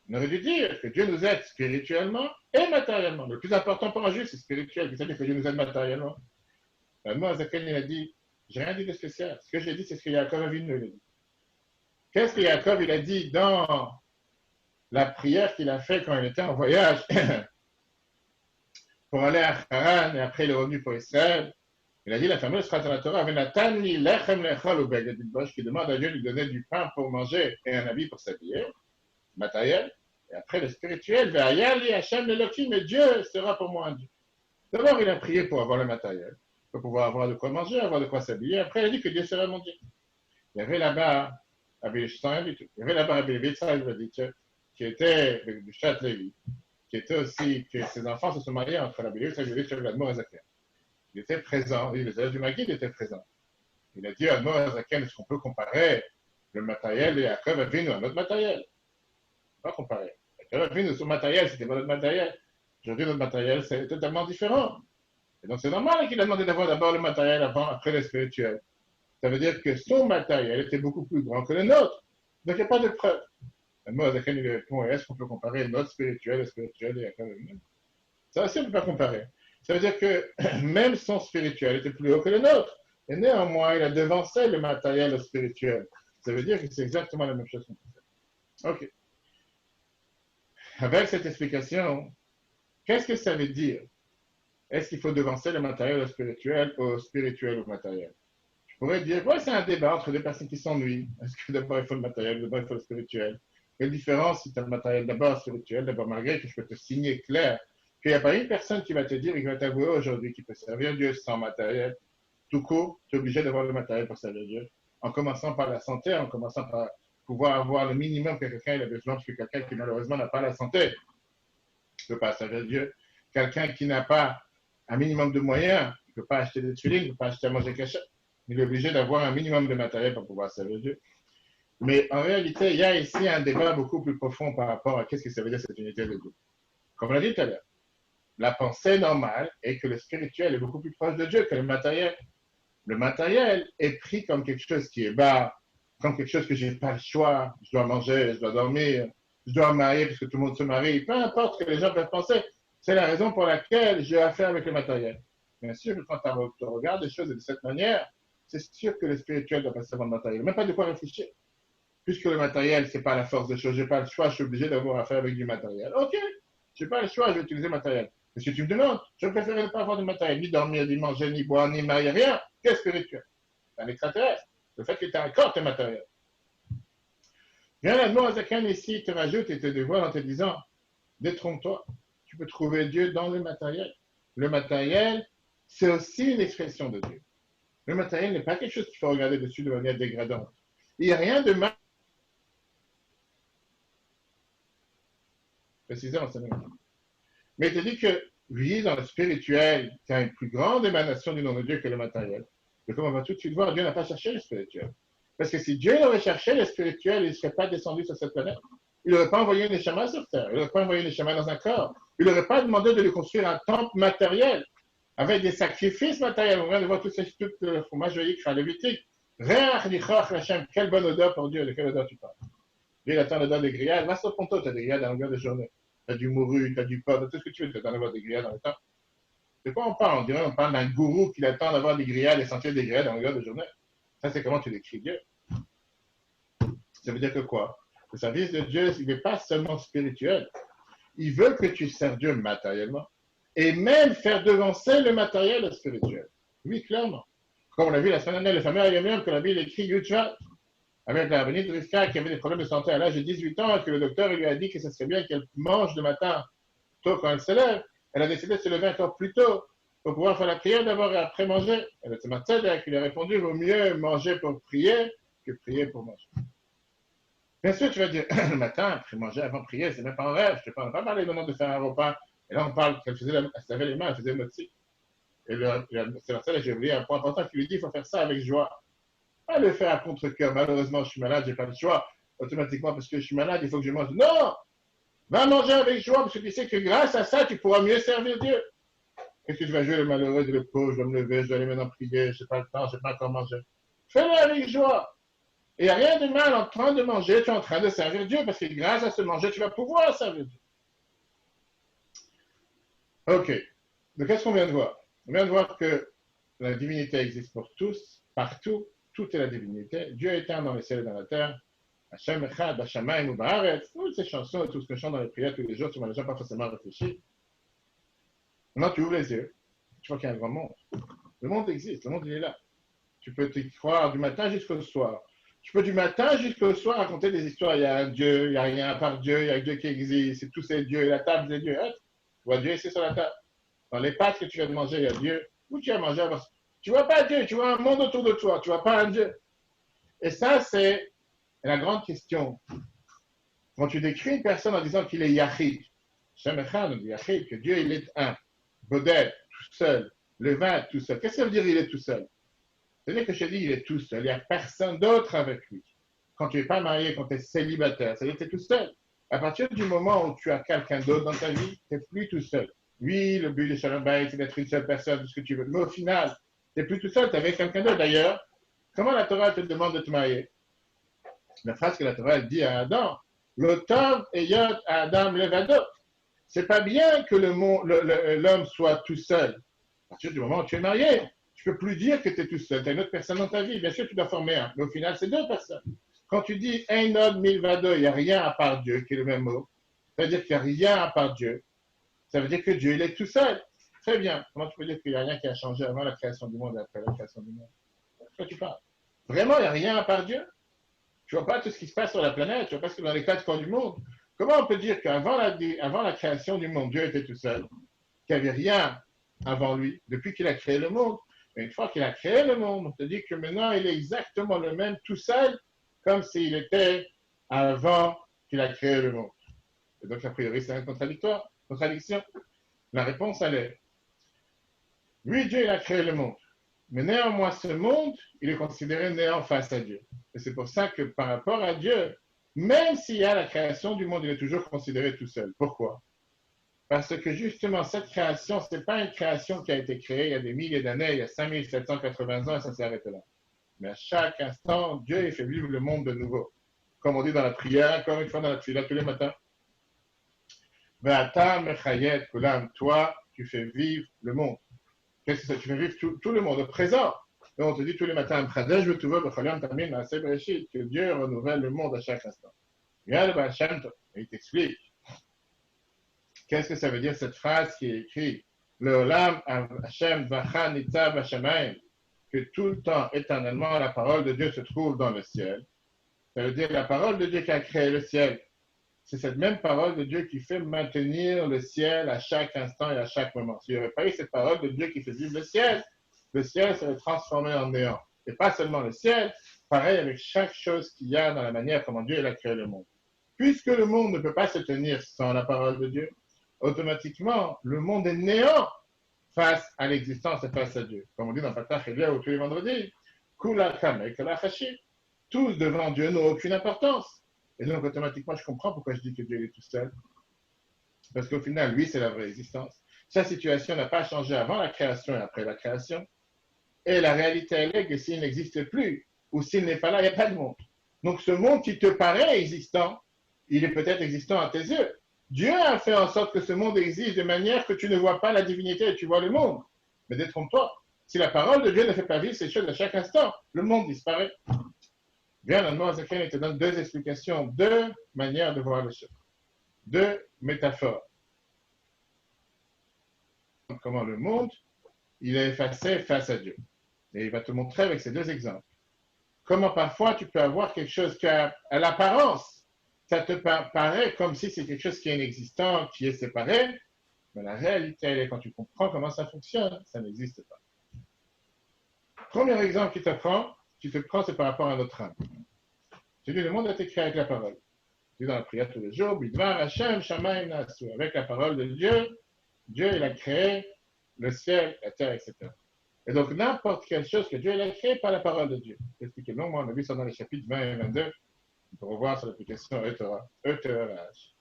On aurait dû dire que Dieu nous aide spirituellement et matériellement. Le plus important pour un juif, c'est spirituel. C'est-à-dire que Dieu nous aide matériellement. Moi, Zaken, il a dit, j'ai rien dit de spécial. Ce que j'ai dit, c'est ce que Yaakov Avinu a dit. Qu'est-ce que Yaakov, il a dit dans la prière qu'il a fait quand il était en voyage pour aller à Haran et après il est revenu pour Israël? Il a dit la fameuse phrase de la Torah, Venatani lechem lechol ou beged ilbosh, qui demande à Dieu de lui donner du pain pour manger et un habit pour s'habiller, matériel. Et après le spirituel, Ve'ayali Hashem l'Elohim, et Dieu sera pour moi un Dieu. D'abord, il a prié pour avoir le matériel, pour pouvoir avoir de quoi manger, avoir de quoi s'habiller. Après, il a dit que Dieu sera mon Dieu. Il y avait là-bas, il y avait là-bas Rabbi Yitzhak, il a dit, qui était du Châtelet, qui était aussi, que ses enfants se sont mariés entre la Bélius et l'Admor Azaken. Il était présent, les élèves du Maguide étaient présents. Il a dit à Admor Azaken, est-ce qu'on peut comparer le matériel de Yaakov Avinu à notre matériel? On ne peut pas comparer. Yaakov Avinu, son matériel, c'était pas notre matériel. Aujourd'hui, notre matériel, c'est totalement différent. Et donc, c'est normal qu'il a demandé d'avoir d'abord le matériel avant, après le spirituel. Ça veut dire que son matériel était beaucoup plus grand que le nôtre. Donc, il n'y a pas de preuve. Admor Azaken lui répond, est-ce qu'on peut comparer notre spirituel et le spirituel de Yaakov Avinu? Ça aussi, on ne peut pas comparer. Ça veut dire que même son spirituel était plus haut que le nôtre. Et néanmoins, il a devancé le matériel spirituel. Ça veut dire que c'est exactement la même chose qu'on peut faire. OK. Avec cette explication, qu'est-ce que ça veut dire? Est-ce qu'il faut devancer le matériel spirituel au matériel? Je pourrais dire, ouais, c'est un débat entre deux personnes qui s'ennuient. Est-ce que d'abord il faut le matériel, d'abord il faut le spirituel? Quelle différence si tu as le matériel d'abord spirituel, d'abord malgré que je peux te signer clair qu'il n'y a pas une personne qui va te dire et qui va t'avouer aujourd'hui qui peut servir Dieu sans matériel. Tout court, tu es obligé d'avoir le matériel pour servir Dieu. En commençant par la santé, en commençant par pouvoir avoir le minimum que quelqu'un a besoin, parce que quelqu'un qui malheureusement n'a pas la santé ne peut pas servir Dieu. Quelqu'un qui n'a pas un minimum de moyens, il ne peut pas acheter des tuiles, il ne peut pas acheter à manger cachette. Il est obligé d'avoir un minimum de matériel pour pouvoir servir Dieu. Mais en réalité, il y a ici un débat beaucoup plus profond par rapport à qu'est-ce que ça veut dire cette unité de Dieu. Comme on l'a dit tout à l'heure, la pensée normale est que le spirituel est beaucoup plus proche de Dieu que le matériel. Le matériel est pris comme quelque chose qui est bas, comme quelque chose que je n'ai pas le choix. Je dois manger, je dois dormir, je dois me marier parce que tout le monde se marie. Peu importe ce que les gens peuvent penser, c'est la raison pour laquelle j'ai affaire avec le matériel. Bien sûr, quand tu regardes les choses de cette manière, c'est sûr que le spirituel doit passer avant le matériel. Même pas de quoi réfléchir. Puisque le matériel, ce n'est pas la force des choses, je n'ai pas le choix, je suis obligé d'avoir affaire avec du matériel. Ok, je n'ai pas le choix, je vais utiliser le matériel. Mais si tu me demandes, je préférerais ne pas avoir de matériel, ni dormir, ni manger, ni boire, ni marier, rien. Qu'est-ce spirituel? C'est un extraterrestre. Le fait que tu as un corps, c'est matériel. Bien, Admor Azaken ici te rajoute et te dévoile en te disant, détrompe-toi. Tu peux trouver Dieu dans le matériel. Le matériel, c'est aussi une expression de Dieu. Le matériel n'est pas quelque chose qu'il faut regarder dessus de manière dégradante. Il n'y a rien de mal. Préciser en mais il te dit que lui, dans le spirituel, tu as une plus grande émanation du nom de Dieu que le matériel. Et comme on va tout de suite voir, Dieu n'a pas cherché le spirituel. Parce que si Dieu aurait cherché le spirituel, il ne serait pas descendu sur cette planète. Il n'aurait pas envoyé un échama sur terre. Il n'aurait pas envoyé un échama dans un corps. Il n'aurait pas demandé de lui construire un temple matériel avec des sacrifices matériels. On vient de voir tout le fromage lévitique. Quelle bonne odeur pour Dieu. De quelle odeur tu parles? Dieu attend l'odeur des grillades. Va sur ton tu as des grillades à longueur de journée. Tu as du mouru, tu as du porc, tout ce que tu veux, tu as d'avoir des grillades dans le temps. De quoi on parle? On dirait qu'on parle d'un gourou qui attend d'avoir des grillades et sentir des grillades à longueur de journée. Ça, c'est comment tu décris Dieu. Ça veut dire que quoi? Le service de Dieu, il n'est pas seulement spirituel. Il veut que tu serves Dieu matériellement et même faire devancer le matériel spirituel. Oui, clairement. Comme on l'a vu la semaine dernière, le fameux Ayamiam que la Bible écrit Yutvat, avec la venue de Rivka qui avait des problèmes de santé à l'âge de 18 ans et que le docteur lui a dit que ce serait bien qu'elle mange le matin tôt quand elle se lève. Elle a décidé de se lever encore plus tôt pour pouvoir faire la prière d'abord et après manger. Elle était Matzadek qui lui a répondu, vaut mieux manger pour prier que prier pour manger. Bien sûr, tu vas dire, le matin, après manger, avant prier, c'est même pas un rêve. Je ne te parle pas parler maintenant de faire un repas. Et là, on parle qu'elle se lavait les mains, elle faisait motzi. Et c'est la seule, j'ai oublié un point important qui lui dit, il faut faire ça avec joie. Pas le faire à contre-cœur. Malheureusement, je suis malade, j'ai pas le choix. Automatiquement, parce que je suis malade, il faut que je mange. Non! Va manger avec joie, parce que tu sais que grâce à ça, tu pourras mieux servir Dieu. Est-ce que tu vas jouer le malheureux, le pauvre, je dois me lever, je dois aller maintenant prier, je n'ai pas le temps, je n'ai pas encore mangé. Fais-le avec joie. Et il n'y a rien de mal en train de manger, tu es en train de servir Dieu, parce que grâce à ce manger, tu vas pouvoir servir Dieu. Ok. Donc, qu'est-ce qu'on vient de voir? On vient de voir que la divinité existe pour tous, partout, tout est la divinité. Dieu est éternel dans les ciels et dans la terre. Hachem Echad, Hashamayim ou Baaretz, toutes ces chansons et tout ce que je chante dans les prières tous les jours, souvent les gens pas forcément réfléchir. Maintenant, tu ouvres les yeux, tu vois qu'il y a un grand monde. Le monde existe, le monde il est là. Tu peux y croire du matin jusqu'au soir. Tu peux du matin jusqu'au soir raconter des histoires. Il y a un Dieu, il n'y a rien à part Dieu, il y a un Dieu qui existe, tous ces dieux, la table des dieux. Tu vois Dieu ici sur la table. Dans les pâtes que tu viens de manger, il y a Dieu. Où tu as mangé avant? Tu ne vois pas Dieu, tu vois un monde autour de toi, tu ne vois pas un Dieu. Et ça, c'est la grande question. Quand tu décris une personne en disant qu'il est Yachid, Shem Echad, on dit Yachid, que Dieu il est un, Boded, tout seul, Levad, tout seul. Qu'est-ce que ça veut dire il est tout seul? C'est-à-dire que je te dis il est tout seul, il n'y a personne d'autre avec lui. Quand tu n'es pas marié, quand tu es célibataire, c'est-à-dire que tu es tout seul. À partir du moment où tu as quelqu'un d'autre dans ta vie, tu n'es plus tout seul. Oui, le but de Shalom Bayit, c'est d'être une seule personne, tout ce que tu veux. Mais au final, tu n'es plus tout seul, tu es avec quelqu'un d'autre. D'ailleurs, comment la Torah te demande de te marier? La phrase que la Torah dit à Adam, l'Otov eyot Adam levado. C'est pas bien que l'homme soit tout seul. À partir du moment où tu es marié, tu ne peux plus dire que tu es tout seul. Tu as une autre personne dans ta vie. Bien sûr, tu dois former un. Mais au final, c'est deux personnes. Quand tu dis Einod milvado, il n'y a rien à part Dieu, qui est le même mot, ça veut dire qu'il n'y a rien à part Dieu. Ça veut dire que Dieu, il est tout seul. Très bien. Comment tu peux dire qu'il n'y a rien qui a changé avant la création du monde et après la création du monde? De quoi tu parles? Vraiment, il n'y a rien à part Dieu? Tu ne vois pas tout ce qui se passe sur la planète, tu ne vois pas ce qui est dans les quatre coins du monde. Comment on peut dire qu'avant la création du monde, Dieu était tout seul, qu'il n'y avait rien avant lui, depuis qu'il a créé le monde? Mais une fois qu'il a créé le monde, on te dit que maintenant, il est exactement le même tout seul, comme s'il était avant qu'il a créé le monde. Et donc, a priori, c'est une contradiction. La réponse, elle est, oui, Dieu, il a créé le monde. Mais néanmoins, ce monde, il est considéré néant face à Dieu. Et c'est pour ça que par rapport à Dieu, même s'il y a la création du monde, il est toujours considéré tout seul. Pourquoi? Parce que justement, cette création, ce n'est pas une création qui a été créée il y a des milliers d'années, il y a 5780 ans, et ça s'est arrêté là. Mais à chaque instant, Dieu il fait vivre le monde de nouveau. Comme on dit dans la prière, encore une fois dans la tefila tous les matins. Toi, tu fais vivre le monde. Qu'est-ce que ça? Tu fais vivre tout le monde, le présent. Et on te dit tous les matins, que Dieu renouvelle le monde à chaque instant. Regarde le Shem Tov, et il t'explique. Qu'est-ce que ça veut dire cette phrase qui est écrite? Le Olam Hashem Vacha Nitzav Hashemayim, que tout le temps, éternellement, la parole de Dieu se trouve dans le ciel. Ça veut dire la parole de Dieu qui a créé le ciel. C'est cette même parole de Dieu qui fait maintenir le ciel à chaque instant et à chaque moment. S'il n'y avait pas eu cette parole de Dieu qui fait vivre le ciel serait transformé en néant. Et pas seulement le ciel, pareil avec chaque chose qu'il y a dans la manière comment Dieu a créé le monde. Puisque le monde ne peut pas se tenir sans la parole de Dieu, automatiquement, le monde est néant face à l'existence et face à Dieu. Comme on dit dans Patach Elia tous les vendredis, Kula Kamek Lachashi. Tous devant Dieu n'ont aucune importance. Et donc, automatiquement, je comprends pourquoi je dis que Dieu est tout seul. Parce qu'au final, lui, c'est la vraie existence. Sa situation n'a pas changé avant la création et après la création. Et la réalité, elle est que s'il n'existe plus, ou s'il n'est pas là, il n'y a pas de monde. Donc, ce monde qui te paraît existant, il est peut-être existant à tes yeux. Dieu a fait en sorte que ce monde existe de manière que tu ne vois pas la divinité et tu vois le monde. Mais détrompe-toi. Si la parole de Dieu ne fait pas vivre ces choses à chaque instant, le monde disparaît. Bien, le mot Zaken, il te donne deux explications, deux manières de voir les choses, deux métaphores. Comment le monde, il est effacé face à Dieu. Et il va te montrer avec ces deux exemples. Comment parfois tu peux avoir quelque chose qui a, à l'apparence, ça te paraît comme si c'est quelque chose qui est inexistant, qui est séparé, mais la réalité, elle est quand tu comprends comment ça fonctionne, ça n'existe pas. Premier exemple qui te prend, c'est par rapport à notre âme. Tu dis, le monde a été créé avec la parole. Tu dis dans la prière tous les jours, Bidvar Hashem Shamayim Nasu. Avec la parole de Dieu, Dieu, il a créé le ciel, la terre, etc. Et donc, n'importe quelle chose que Dieu il a créée par la parole de Dieu. Je vais expliquer longuement, on a vu ça dans les chapitres 20 et 22. On peut revoir sur l'application ETRH.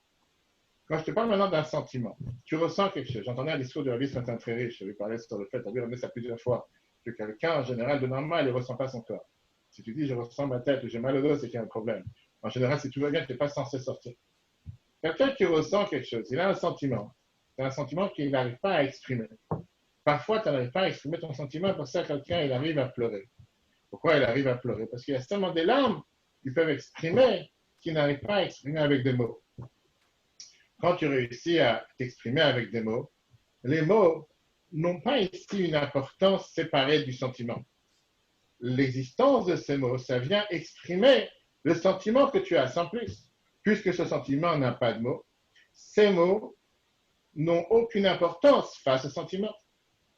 Quand je te parle maintenant d'un sentiment, tu ressens quelque chose. J'entendais un discours de Rabbi ce matin très riche. Je lui parlais sur le fait, Rabbi ramené ça plusieurs fois, que quelqu'un, en général, de normal, il ne ressent pas son corps. Si tu dis, je ressens ma tête ou j'ai mal au dos, c'est qu'il y a un problème. En général, si tout va bien, tu n'es pas censé sortir. Quelqu'un qui ressent quelque chose, il a un sentiment. C'est un sentiment qu'il n'arrive pas à exprimer. Parfois, tu n'arrives pas à exprimer ton sentiment, pour ça, quelqu'un, il arrive à pleurer. Pourquoi il arrive à pleurer? Parce qu'il y a tellement des larmes qui peuvent exprimer, qu'ils n'arrivent pas à exprimer avec des mots. Quand tu réussis à t'exprimer avec des mots, les mots n'ont pas ici une importance séparée du sentiment. L'existence de ces mots, ça vient exprimer le sentiment que tu as, sans plus. Puisque ce sentiment n'a pas de mots, ces mots n'ont aucune importance face au sentiment.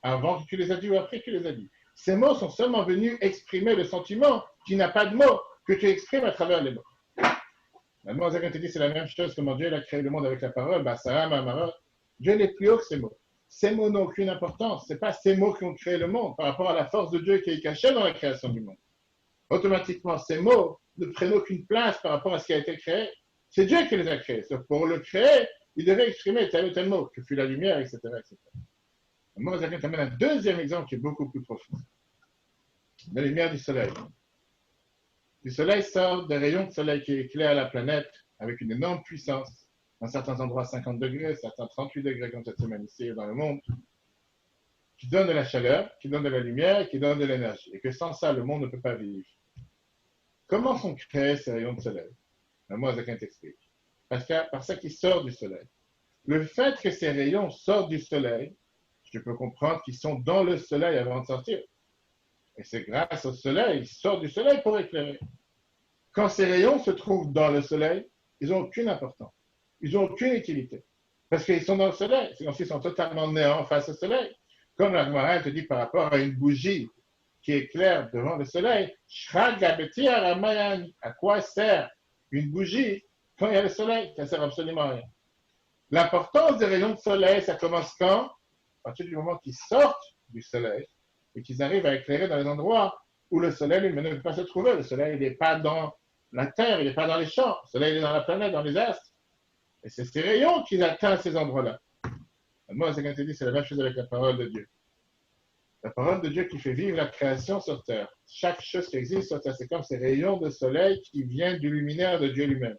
Avant que tu les as dit ou après que tu les as dit. Ces mots sont seulement venus exprimer le sentiment qui n'a pas de mots, que tu exprimes à travers les mots. La mot te dit c'est la même chose, comment Dieu il a créé le monde avec la parole, Basara, Mamara. Dieu n'est plus haut que ces mots. Ces mots n'ont aucune importance. Ce n'est pas ces mots qui ont créé le monde par rapport à la force de Dieu qui est cachée dans la création du monde. Automatiquement, ces mots ne prennent aucune place par rapport à ce qui a été créé. C'est Dieu qui les a créés. Sauf pour le créer, il devait exprimer tel ou tel mot, que fut la lumière, etc. etc. Moi, ça t'amène un deuxième exemple qui est beaucoup plus profond. La lumière du soleil. Du soleil sort des rayons de soleil qui éclairent la planète avec une énorme puissance. Dans certains endroits, 50 degrés, certains 38 degrés, comme cette semaine ici dans le monde, qui donne de la chaleur, qui donne de la lumière, qui donne de l'énergie. Et que sans ça, le monde ne peut pas vivre. Comment sont créés ces rayons de soleil? Moi, Zakin t'explique. Par ça qui sort du soleil. Le fait que ces rayons sortent du soleil, je peux comprendre qu'ils sont dans le soleil avant de sortir. Et c'est grâce au soleil, ils sortent du soleil pour éclairer. Quand ces rayons se trouvent dans le soleil, ils n'ont aucune importance. Ils n'ont aucune utilité. Parce qu'ils sont dans le soleil. C'est comme s'ils sont totalement néants face au soleil. Comme la Gemara te dit par rapport à une bougie qui éclaire devant le soleil, à quoi sert une bougie quand il y a le soleil? Ça ne sert absolument à rien. L'importance des rayons de soleil, ça commence quand? À partir du moment qu'ils sortent du soleil et qu'ils arrivent à éclairer dans les endroits où le soleil lui ne peut pas se trouver. Le soleil, il n'est pas dans la terre, il n'est pas dans les champs. Le soleil, il est dans la planète, dans les astres. Et c'est ces rayons qui atteignent ces endroits-là. Moi, c'est quand tu dis, c'est la même chose avec la parole de Dieu. La parole de Dieu qui fait vivre la création sur terre. Chaque chose qui existe sur terre, c'est comme ces rayons de soleil qui viennent du luminaire de Dieu lui-même.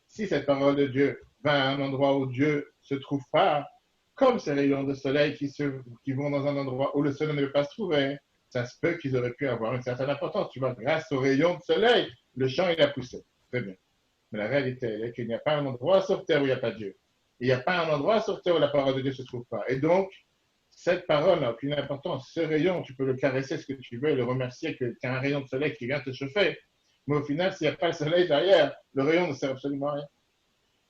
Si cette parole de Dieu va à un endroit où Dieu ne se trouve pas, comme ces rayons de soleil qui vont dans un endroit où le soleil ne veut pas se trouver, ça se peut qu'ils auraient pu avoir une certaine importance. Tu vois, grâce aux rayons de soleil, le champ il a poussé. Très bien. Mais la réalité est qu'il n'y a pas un endroit sur terre où il n'y a pas Dieu. Il n'y a pas un endroit sur terre où la parole de Dieu ne se trouve pas. Et donc, cette parole n'a aucune importance. Ce rayon, tu peux le caresser ce que tu veux et le remercier que tu as un rayon de soleil qui vient te chauffer. Mais au final, s'il n'y a pas le soleil derrière, le rayon ne sert absolument à rien.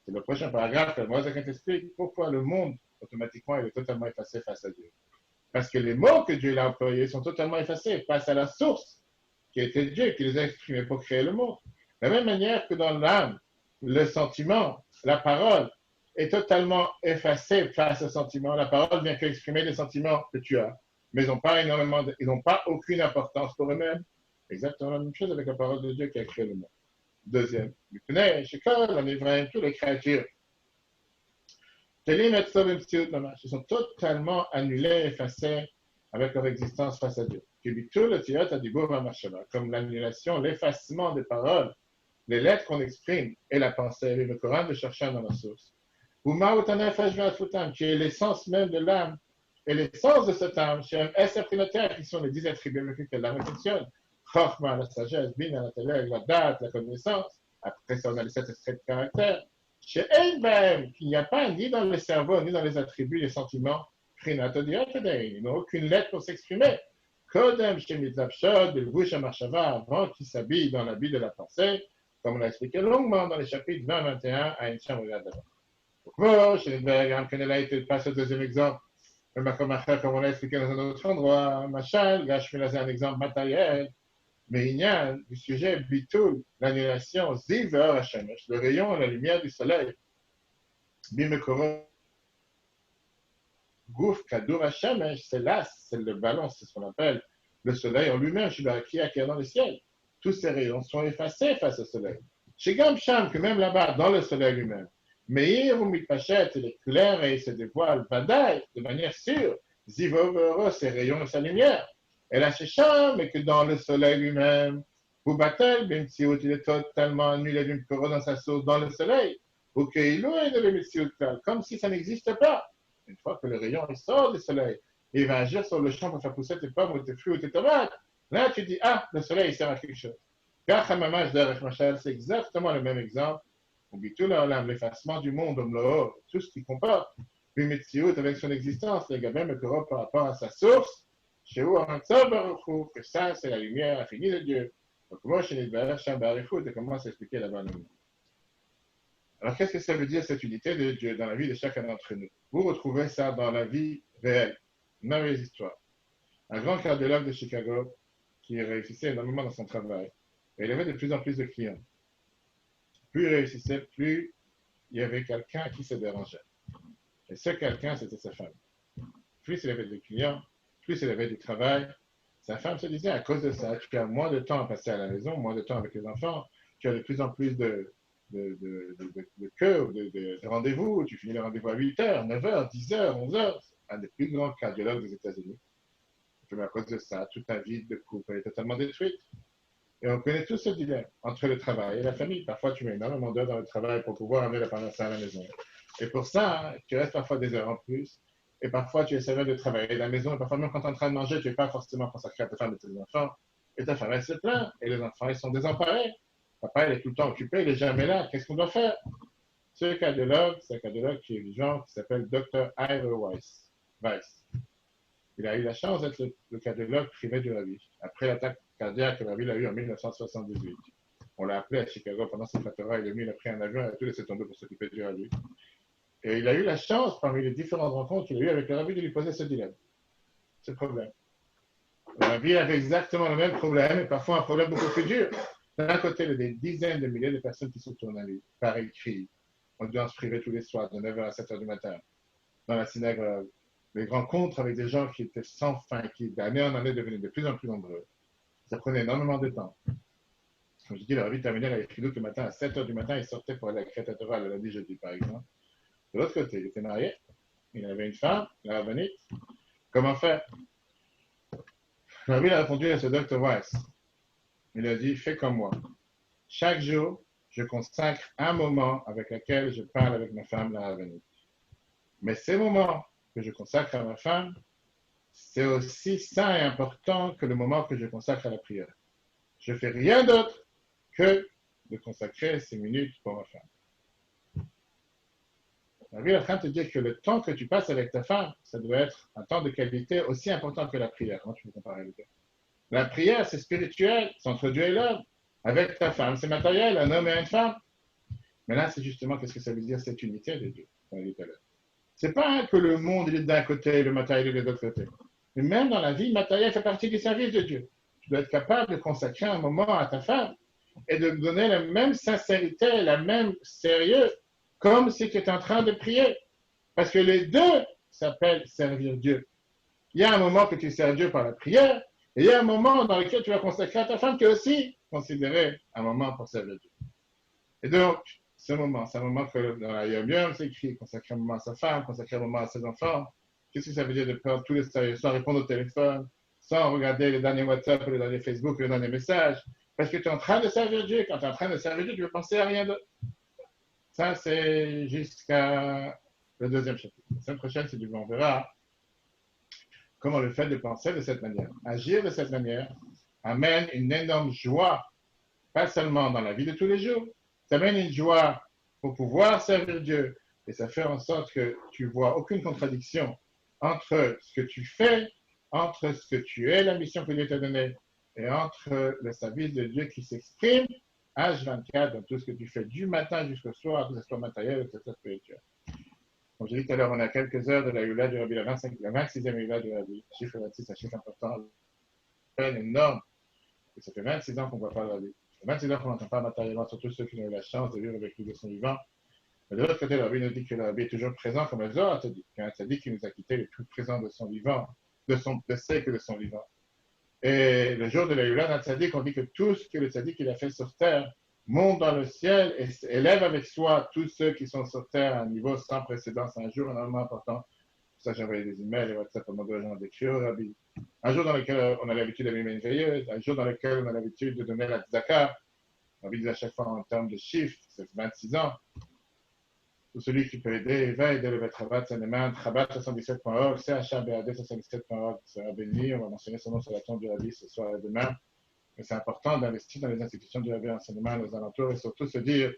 C'est le prochain paragraphe que moi, je t'explique pourquoi le monde, automatiquement, il est totalement effacé face à Dieu. Parce que les mots que Dieu a employés sont totalement effacés face à la source qui était Dieu, qui les a exprimés pour créer le monde. De la même manière que dans l'âme, le sentiment, la parole est totalement effacée face au sentiment. La parole vient qu'exprimer les sentiments que tu as, mais ils n'ont pas aucune importance pour eux-mêmes. Exactement la même chose avec la parole de Dieu qui a créé le monde. Deuxième, en hébreu, toutes les créatures. Ils sont totalement annulés, effacés avec leur existence face à Dieu. Comme l'annulation, l'effacement des paroles, les lettres qu'on exprime et la pensée, le Coran de chercher dans la source. Qui est l'essence même de l'âme et l'essence de cette âme, qui sont les 10 attributs que l'âme fonctionne. Chokhmah, la sagesse, Bina, l'intellect, la date, la connaissance. Après ça, on a les 7 traits de caractère. Chez Eibem, qu'il n'y a pas ni dans le cerveau, ni dans les attributs, les sentiments, ils n'ont aucune lettre pour s'exprimer. Kodem, chez Mitzapshod, le Vush avant qu'ils s'habillent dans l'habit de la pensée, comme on l'a expliqué longuement dans les chapitres 20-21 à Incham Regadava. Donc, chez Nidberg, Amkenela était pas ce deuxième exemple. Le Makomacher, comme on l'a expliqué dans un autre endroit, Machal, Gashmila, c'est un exemple matériel. Mais il y a du sujet Bitul, l'annulation, Ziver Hashemesh, le rayon et la lumière du soleil. Bimekoro, Gouf, Kadour Hashemesh, c'est l'as, c'est le ballon, c'est ce qu'on appelle le soleil en lui-même, Shibaraki, qui est dans le ciel. Tous ces rayons sont effacés face au soleil. Chez Gamsham, que même là-bas, dans le soleil lui-même, Meir ou Mitpachet, il est clair et il se dévoile, Vadaï, de manière sûre, Zivovero, ses rayons et sa lumière. Et là, c'est Cham, mais que dans le soleil lui-même, Boubatel, Bimtsiot, il est totalement annulé d'une corolle dans sa source dans le soleil. Ou Keilo est de Bimtsiot, comme si ça n'existe pas. Une fois que le rayon il sort du soleil, et il va agir sur le champ pour faire pousser tes pommes ou tes fruits ou tes tomates, là tu dis, ah, le soleil il sert à quelque chose. Car Hamamash d'Arech Machal, c'est exactement le même exemple. On dit tout l'effacement du monde, tout ce qui comporte. Bimtsiot avec son existence, les gamins me corrompent par rapport à sa source. Chez vous, que ça, c'est la lumière infinie de Dieu. Donc, moi, chez les je commence à expliquer là-bas le monde. Alors, qu'est-ce que ça veut dire, cette unité de Dieu dans la vie de chacun d'entre nous? Vous retrouvez ça dans la vie réelle, dans les histoires. Un grand cardiologue de Chicago qui réussissait énormément dans son travail, et il avait de plus en plus de clients. plus il réussissait, plus il y avait quelqu'un qui se dérangeait. Et ce quelqu'un, c'était sa femme. Plus il avait de clients, plus il avait du travail. Sa femme se disait, à cause de ça, tu as moins de temps à passer à la maison, moins de temps avec les enfants, tu as de plus en plus de queues, de rendez-vous, tu finis le rendez-vous à 8h, 9h, 10h, 11h. C'est un des plus grands cardiologues des États-Unis. À cause de ça, toute ta vie de couple est totalement détruite. Et on connaît tous ce dilemme entre le travail et la famille. Parfois, tu mets énormément d'heures dans le travail pour pouvoir amener la famille à la maison. Et pour ça, tu restes parfois des heures en plus. Et parfois, tu essaierais de travailler à la maison. Et parfois, même quand tu es en train de manger, tu n'es pas forcément consacré à ta femme et tes enfants. Et ta femme, elle se plaint. Et les enfants, ils sont désemparés. Papa, il est tout le temps occupé, il n'est jamais là. Qu'est-ce qu'on doit faire? Ce cardiologue, c'est un cardiologue qui est vivant, qui s'appelle Dr. Ivor Weiss. Il a eu la chance d'être le cardiologue privé du Rabbi. Après l'attaque cardiaque que Rabbi a eue en 1978. On l'a appelé à Chicago pendant ses fatras. Il a pris un avion et a tout laissé tomber pour s'occuper du Rabbi. Et il a eu la chance, parmi les différentes rencontres qu'il a eues avec le Rabbi, de lui poser ce dilemme, ce problème. Le Rabbi avait exactement le même problème, et parfois un problème beaucoup plus dur. D'un côté, il y a des dizaines de milliers de personnes qui se tournent à lui, par écrit, en audience privée tous les soirs, de 9h à 7h du matin, dans la synagogue. Les rencontres avec des gens qui étaient sans fin, qui d'année en année devenaient de plus en plus nombreux. Ça prenait énormément de temps. Comme je dis, le Rabbi terminait la Yechidut le matin à 7h du matin, il sortait pour aller à la Kreta Torah le lundi, jeudi, par exemple. De l'autre côté, il était marié, il avait une femme, la rabbinite. Comment faire? Le Rabbi a répondu à ce Dr. Weiss. Il a dit, fais comme moi. Chaque jour, je consacre un moment avec lequel je parle avec ma femme, la rabbinite. Mais ces moments que je consacre à ma femme, c'est aussi sain et important que le moment que je consacre à la prière. Je ne fais rien d'autre que de consacrer ces minutes pour ma femme. La vie est en train de te dire que le temps que tu passes avec ta femme, ça doit être un temps de qualité aussi important que la prière. Comment tu peux comparer les deux? La prière, c'est spirituel, c'est entre Dieu et l'homme. Avec ta femme, c'est matériel, un homme et une femme. Mais là, c'est justement qu'est-ce que ça veut dire, cette unité de Dieu, comme on dit tout à l'heure. C'est pas que le monde il est d'un côté et le matériel il est de l'autre côté. Mais même dans la vie, le matériel fait partie du service de Dieu. Tu dois être capable de consacrer un moment à ta femme et de donner la même sincérité, la même sérieux, comme si tu étais en train de prier. Parce que les deux s'appellent servir Dieu. Il y a un moment que tu sers Dieu par la prière, et il y a un moment dans lequel tu vas consacrer à ta femme qui est aussi considéré un moment pour servir Dieu. Et donc, ce moment, c'est un moment que dans la Yom Yom, c'est écrit, consacrer un moment à sa femme, consacrer un moment à ses enfants. Qu'est-ce que ça veut dire de prendre tous les sérieux, sans répondre au téléphone, sans regarder les derniers WhatsApp, les derniers Facebook, les derniers messages, parce que tu es en train de servir Dieu. Quand tu es en train de servir Dieu, tu veux penser à rien d'autre. Ça, c'est jusqu'à le deuxième chapitre. La semaine prochaine, c'est du on verra comment le fait de penser de cette manière, agir de cette manière, amène une énorme joie, pas seulement dans la vie de tous les jours, ça amène une joie pour pouvoir servir Dieu, et ça fait en sorte que tu vois aucune contradiction entre ce que tu fais, entre ce que tu es, la mission que Dieu t'a donnée, et entre le service de Dieu qui s'exprime H24 dans tout ce que tu fais du matin jusqu'au soir, que ce soit matériel ou que ce soit spirituel. Comme je dit tout à l'heure, on a quelques heures de la Yula du Rabbi, la 26e Yula du Rabbi. Le chiffre 26, c'est un chiffre important, peine énorme. Et ça fait 26 ans qu'on ne voit pas le Rabbi. Ça fait 26 ans qu'on n'entend pas matériellement, surtout ceux qui ont eu la chance de vivre avec lui de son vivant. Mais de l'autre côté, le Rabbi nous dit que le Rabbi est toujours présent, comme le Zohar te dit. Qu'un tzaddik qui nous a quittés, le plus présent de son vivant, de siècle de son vivant. Et le jour de la Yula d'un tzaddik, on dit que tout ce que le tzaddik il a fait sur terre monte dans le ciel et élève avec soi tous ceux qui sont sur terre à un niveau sans précédent. C'est un jour énormément important. Pour ça, j'ai envoyé des emails et WhatsApp pour demander aux gens d'écrire au Rabbi. Un jour dans lequel on a l'habitude d'animer une veilleuse, un jour dans lequel on a l'habitude de donner la tzedaka. Rabbi dit à chaque fois en termes de chiffres, c'est 26 ans. Tout celui qui peut aider, va aider le Betrabat, Saneman, Trabat77.org, CHABAD77.org sera béni. On va mentionner son nom sur la tombe du Rabbi ce soir et demain. Mais c'est important d'investir dans les institutions du Rabbi enseignement, aux alentours, et surtout se dire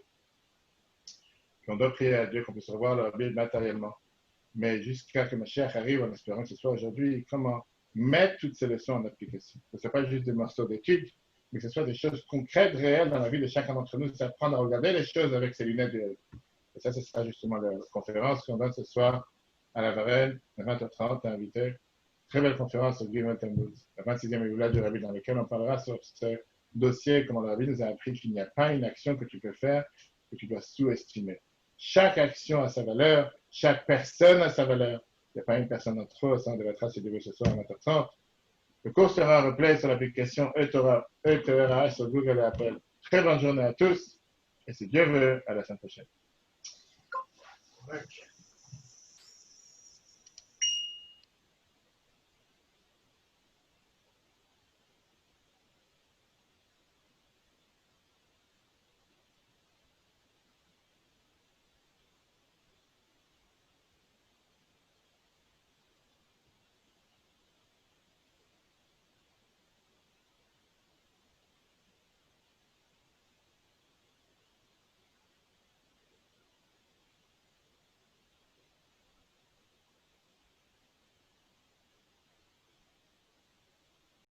qu'on doit prier à Dieu, qu'on puisse revoir le Rabbi matériellement. Mais jusqu'à que Mashiach arrive, en espérant que ce soit aujourd'hui, comment mettre toutes ces leçons en application. Que ce ne soit pas juste des morceaux d'études, mais que ce soit des choses concrètes, réelles dans la vie de chacun d'entre nous, c'est apprendre à regarder les choses avec ses lunettes du Rabbi. Et ça, ce sera justement la conférence qu'on donne ce soir à la Varenne, à 20h30, invité. Très belle conférence sur Gimel Tammuz, la 26e Yula du Rabbi, dans laquelle on parlera sur ce dossier, comment le Rabbi nous a appris qu'il n'y a pas une action que tu peux faire que tu dois sous-estimer. Chaque action a sa valeur, chaque personne a sa valeur. Il n'y a pas une personne en trop, ça on débattra si Dieu veut ce soir à 20h30. Le cours sera replay sur l'application ETRA sur Google et Apple. Très bonne journée à tous et si Dieu veut, à la semaine prochaine. Okay.